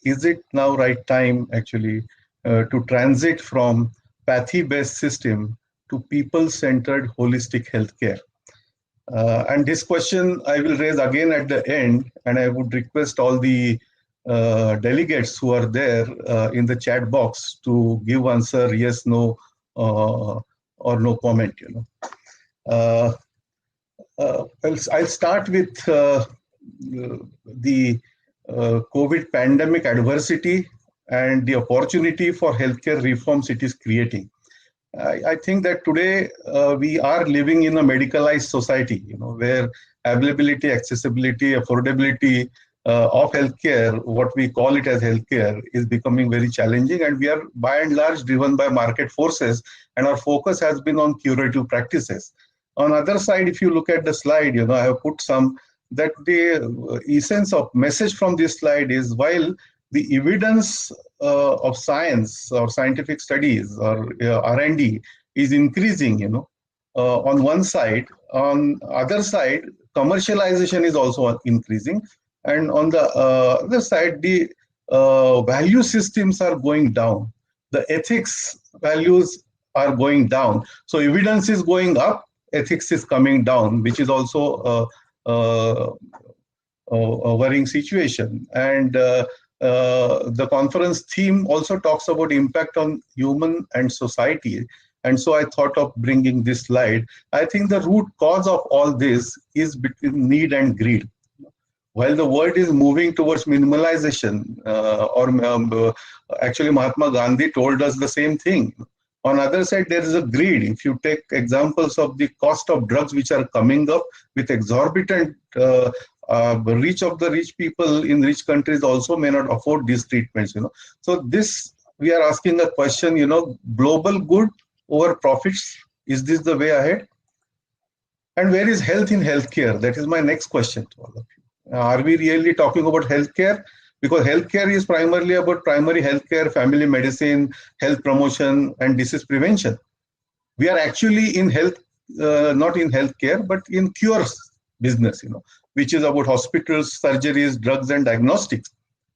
it now right time actually to transit from pathy-based system to people-centered holistic healthcare? And this question I will raise again at the end, and I would request all the delegates who are there in the chat box to give answer yes, no, or no comment. I'll start with the COVID pandemic adversity and the opportunity for healthcare reforms it is creating. I think that today we are living in a medicalized society, where availability, accessibility, affordability of healthcare, what we call it as healthcare, is becoming very challenging, and we are by and large driven by market forces, and our focus has been on curative practices. On the other side, if you look at the slide, I have put some that the essence of message from this slide is, while the evidence of science or scientific studies or R&D is increasing, on one side, on other side, commercialization is also increasing, and on the other side, the value systems are going down. The ethics values are going down. So evidence is going up, ethics is coming down, which is also a worrying situation. And the conference theme also talks about impact on human and society. And so I thought of bringing this slide. I think the root cause of all this is between need and greed. While the world is moving towards minimalization, actually Mahatma Gandhi told us the same thing. On the other side, there is a greed. If you take examples of the cost of drugs which are coming up with exorbitant reach of the rich people in rich countries also may not afford these treatments, So this, we are asking a question, global good over profits, is this the way ahead? And where is health in healthcare? That is my next question to all of you. Are we really talking about healthcare? Because healthcare is primarily about primary healthcare, family medicine, health promotion, and disease prevention. We are actually in health, not in healthcare, but in cures business, which is about hospitals, surgeries, drugs, and diagnostics.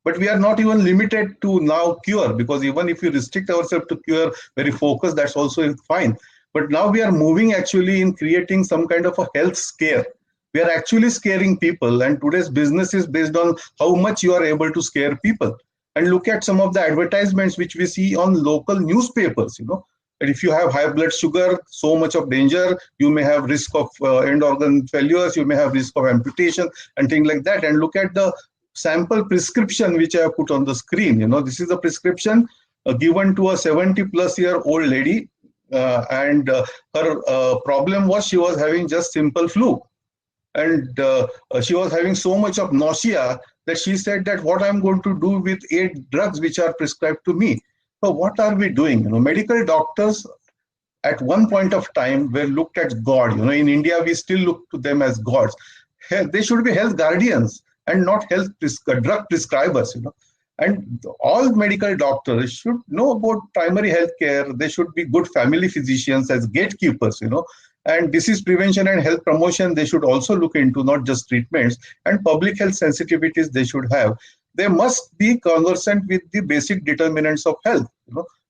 But we are not even limited to now cure, because even if we restrict ourselves to cure, very focused, that's also fine. But now we are moving actually in creating some kind of a health scare. We are actually scaring people, and today's business is based on how much you are able to scare people. And look at some of the advertisements which we see on local newspapers, And if you have high blood sugar, so much of danger, you may have risk of end organ failures, you may have risk of amputation and things like that. And look at the sample prescription which I have put on the screen. This is a prescription given to a 70-plus-year-old lady, and her problem was she was having just simple flu. And she was having so much of nausea that she said that what I'm going to do with 8 drugs which are prescribed to me. So what are we doing? Medical doctors at one point of time were looked at God. In India, we still look to them as gods. They should be health guardians and not drug prescribers. And all medical doctors should know about primary health care. They should be good family physicians as gatekeepers, And disease prevention and health promotion, they should also look into, not just treatments, and public health sensitivities they should have. They must be conversant with the basic determinants of health,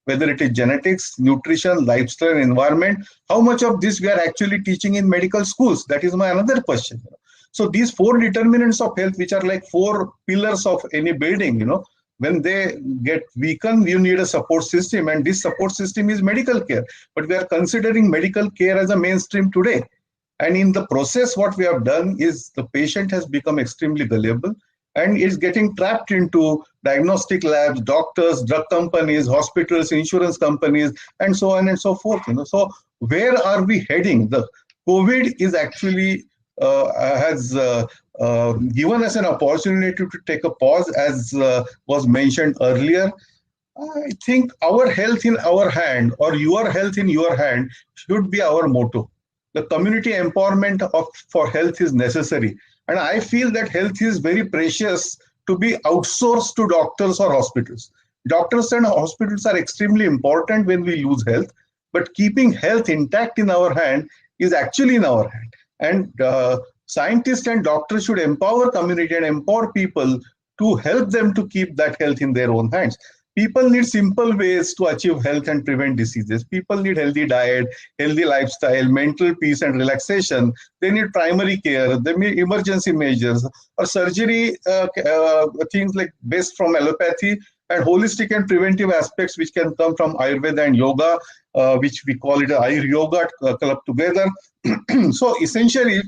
whether it is genetics, nutrition, lifestyle, environment. How much of this we are actually teaching in medical schools? That is my another question. So these 4 determinants of health, which are like 4 pillars of any building, when they get weakened, you need a support system, and this support system is medical care. But we are considering medical care as a mainstream today. And in the process, what we have done is the patient has become extremely gullible and is getting trapped into diagnostic labs, doctors, drug companies, hospitals, insurance companies, and so on and so forth. So where are we heading? The COVID is actually has given us an opportunity to take a pause, as was mentioned earlier. I think our health in our hand, or your health in your hand, should be our motto. The community empowerment for health is necessary. And I feel that health is very precious to be outsourced to doctors or hospitals. Doctors and hospitals are extremely important when we lose health, but keeping health intact in our hand is actually in our hand. And scientists and doctors should empower community and empower people to help them to keep that health in their own hands. People need simple ways to achieve health and prevent diseases. People need healthy diet, healthy lifestyle, mental peace and relaxation. They need primary care, they need emergency measures, or surgery, things like based from allopathy, and holistic and preventive aspects which can come from Ayurveda and yoga, which we call it a Ayur Yoga club together. So essentially,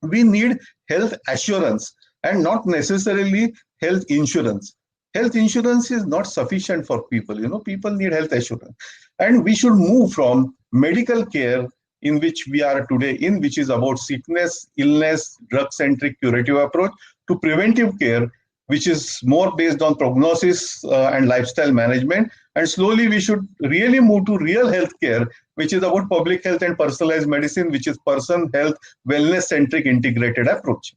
we need health assurance and not necessarily health insurance. Health insurance is not sufficient for people. People need health assurance. And we should move from medical care in which we are today in, which is about sickness, illness, drug-centric curative approach, to preventive care, which is more based on prognosis and lifestyle management. And slowly we should really move to real healthcare, which is about public health and personalized medicine, which is person health, wellness-centric integrated approach.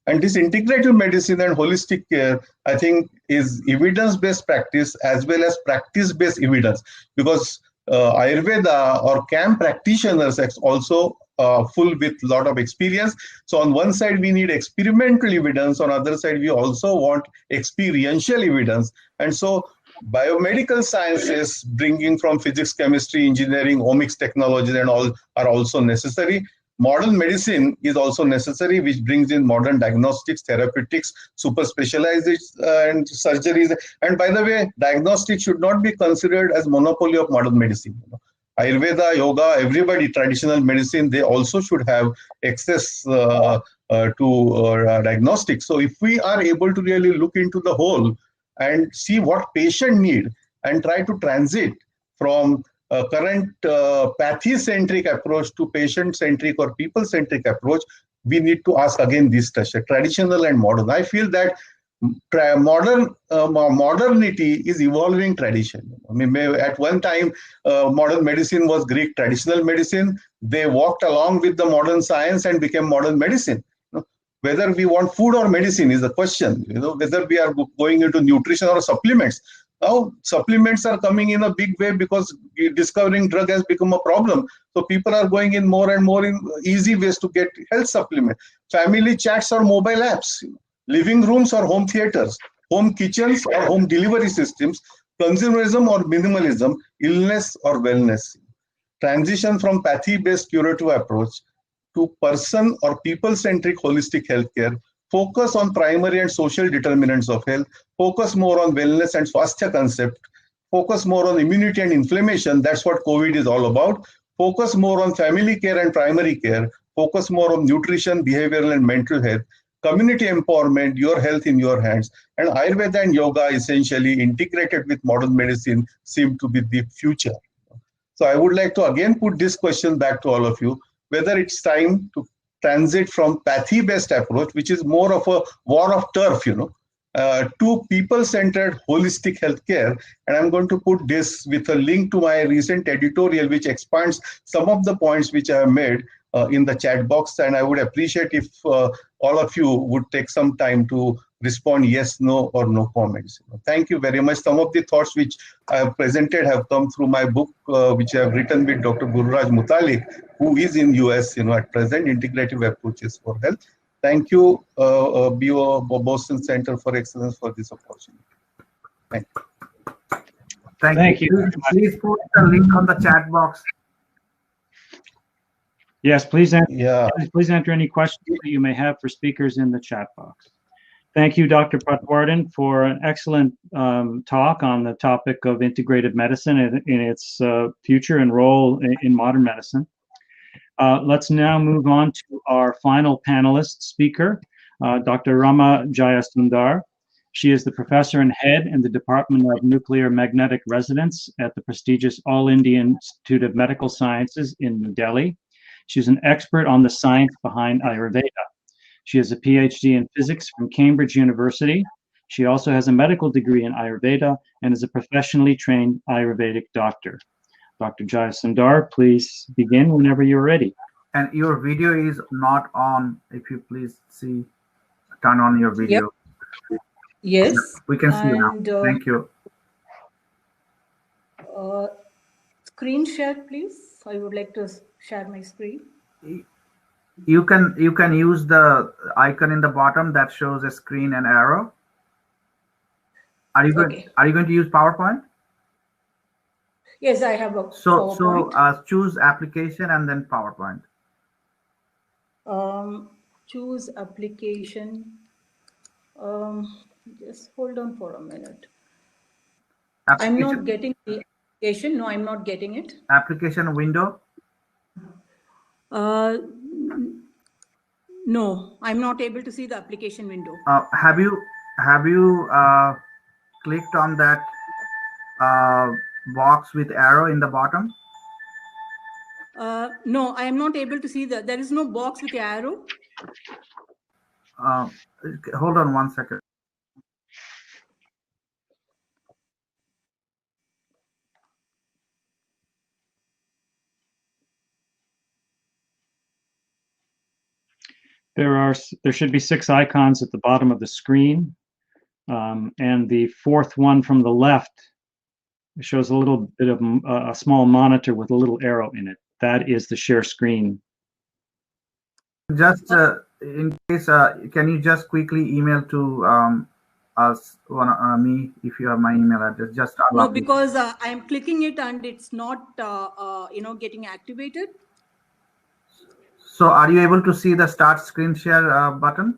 And this integrative medicine and holistic care, I think, is evidence-based practice as well as practice-based evidence, because Ayurveda or CAM practitioners are also full with a lot of experience. So on one side, we need experimental evidence. On the other side, we also want experiential evidence. And so biomedical sciences, bringing from physics, chemistry, engineering, omics technologies and all are also necessary. Modern medicine is also necessary, which brings in modern diagnostics, therapeutics, super specialized and surgeries. And by the way, diagnostics should not be considered as monopoly of modern medicine. Ayurveda, yoga, everybody, traditional medicine, they also should have access to diagnostics. So if we are able to really look into the whole and see what patient need and try to transit from current pathy-centric approach to patient-centric or people-centric approach, we need to ask again this question, traditional and modern. I feel that modernity is evolving tradition. I mean, at one time, modern medicine was Greek traditional medicine. They walked along with the modern science and became modern medicine. Whether we want food or medicine is the question. Whether we are going into nutrition or supplements. Now, supplements are coming in a big way because discovering drug has become a problem. So people are going in more and more in easy ways to get health supplement. Family chats or mobile apps, living rooms or home theaters, home kitchens or home delivery systems, consumerism or minimalism, illness or wellness. Transition from pathy-based curative approach to person or people-centric holistic healthcare. Focus on primary and social determinants of health, focus more on wellness and swasthya concept, focus more on immunity and inflammation, that's what COVID is all about, focus more on family care and primary care, focus more on nutrition, behavioral and mental health, community empowerment, your health in your hands, and Ayurveda and yoga essentially integrated with modern medicine seem to be the future. So I would like to again put this question back to all of you, whether it's time to transit from pathy-based approach, which is more of a war of turf, to people-centered holistic healthcare. And I'm going to put this with a link to my recent editorial, which expands some of the points which I have made in the chat box. And I would appreciate if all of you would take some time to respond yes, no, or no comments. Thank you very much. Some of the thoughts which I have presented have come through my book, which I have written with Dr. Gururaj Mutalik, who is in US, at present, Integrative Approaches for Health. Thank you, Boston Center for Excellence, for this opportunity. Thank you. Thank you. Please put the link on the chat box. Yes, please enter any questions that you may have for speakers in the chat box. Thank you, Dr. Patwardhan, for an excellent talk on the topic of integrative medicine and its future and role in modern medicine. Let's now move on to our final panelist speaker, Dr. Rama Jayasundar. She is the professor and head in the Department of Nuclear Magnetic Resonance at the prestigious All India Institute of Medical Sciences in New Delhi. She's an expert on the science behind Ayurveda. She has a Ph.D. in physics from Cambridge University. She also has a medical degree in Ayurveda and is a professionally trained Ayurvedic doctor. Dr. Jayasundar, please begin whenever you're ready. And your video is not on. If you please turn on your video. Yep. Yes. We can see you now. Thank you. Screen share, please. I would like to share my screen. You can use the icon in the bottom that shows a screen and arrow. Are you going to use PowerPoint? Yes, I have a PowerPoint. So choose application and then PowerPoint. Choose application. Just hold on for a minute. I'm not getting the application. No, I'm not getting it. Application window? No, I'm not able to see the application window. Have you clicked on that box with arrow in the bottom? No, I am not able to see that. There is no box with the arrow. Hold on 1 second. There should be 6 icons at the bottom of the screen, and the fourth one from the left shows a little bit of a small monitor with a little arrow in it. That is the share screen. Just in case, can you just quickly email to me if you have my email address? Just no, because I am clicking it and it's not getting activated. So are you able to see the start screen share button?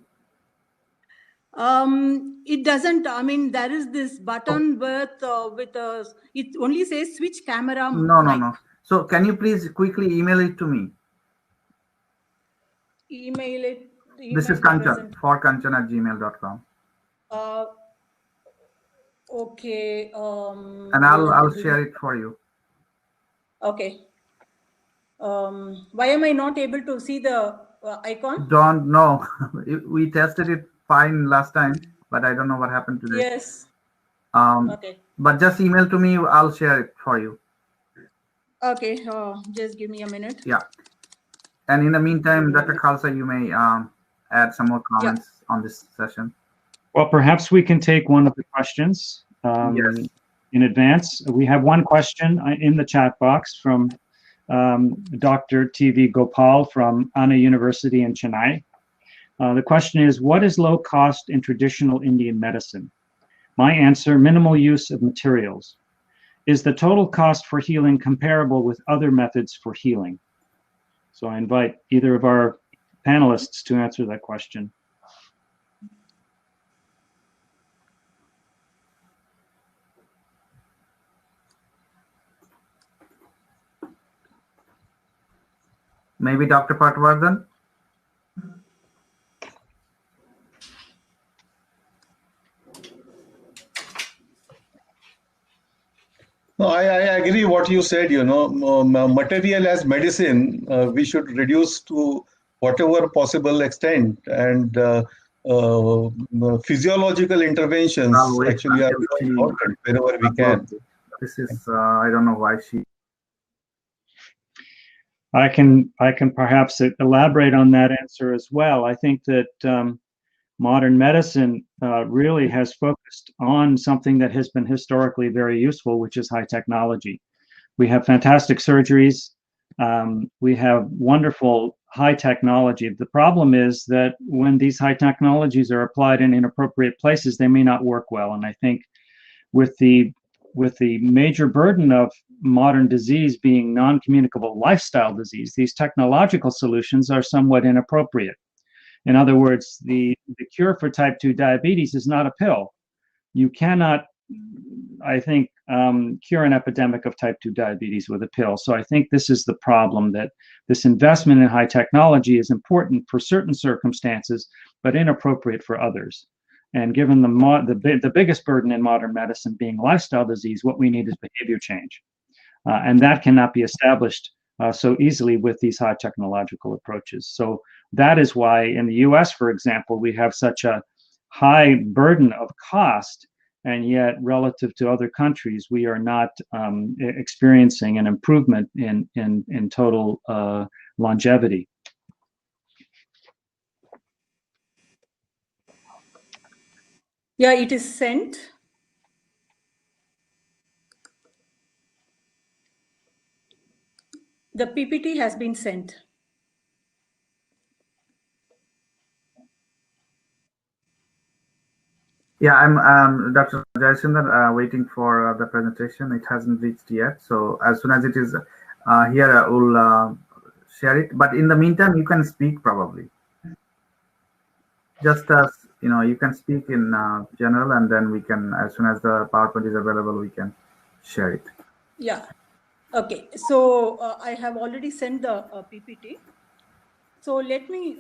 It doesn't. I mean, there is this button with it only says switch camera. No. So can you please quickly email it to me? Email it. This is Kanchan, for kanchan@gmail.com. Okay. And I'll share it for you. Okay. Why am I not able to see the icon? Don't know. We tested it fine last time, but I don't know what happened today. Yes. Okay. But just email to me. I'll share it for you. Okay. Just give me a minute. Yeah. And in the meantime, Dr. Khalsa, you may add some more comments on this session. Well, perhaps we can take one of the questions in advance. We have one question in the chat box from Dr. T.V. Gopal from Anna University in Chennai. The question is, what is low cost in traditional Indian medicine? My answer, minimal use of materials. Is the total cost for healing comparable with other methods for healing? So I invite either of our panelists to answer that question. Maybe Dr. Patwardhan? No, I agree what you said, material as medicine, we should reduce to whatever possible extent, and physiological interventions actually are important wherever we can. This is, I don't know why she... I can perhaps elaborate on that answer as well. I think that modern medicine really has focused on something that has been historically very useful, which is high technology. We have fantastic surgeries. We have wonderful high technology. The problem is that when these high technologies are applied in inappropriate places, they may not work well. And I think with the major burden of modern disease being non-communicable lifestyle disease, these technological solutions are somewhat inappropriate. In other words, the cure for type 2 diabetes is not a pill. You cannot, I think, cure an epidemic of type 2 diabetes with a pill. So I think this is the problem, that this investment in high technology is important for certain circumstances, but inappropriate for others. And given the biggest burden in modern medicine being lifestyle disease, what we need is behavior change. And that cannot be established so easily with these high technological approaches. So that is why in the US, for example, we have such a high burden of cost, and yet relative to other countries, we are not experiencing an improvement in total longevity. Yeah, it is sent. The PPT has been sent. Yeah, I'm Dr. Jaiswal, waiting for the presentation. It hasn't reached yet. So as soon as it is here, we'll share it. But in the meantime, you can speak probably. Just as you know, you can speak in general, and then we can, as soon as the PowerPoint is available, we can share it. Yeah. Okay. So I have already sent the PPT. So let me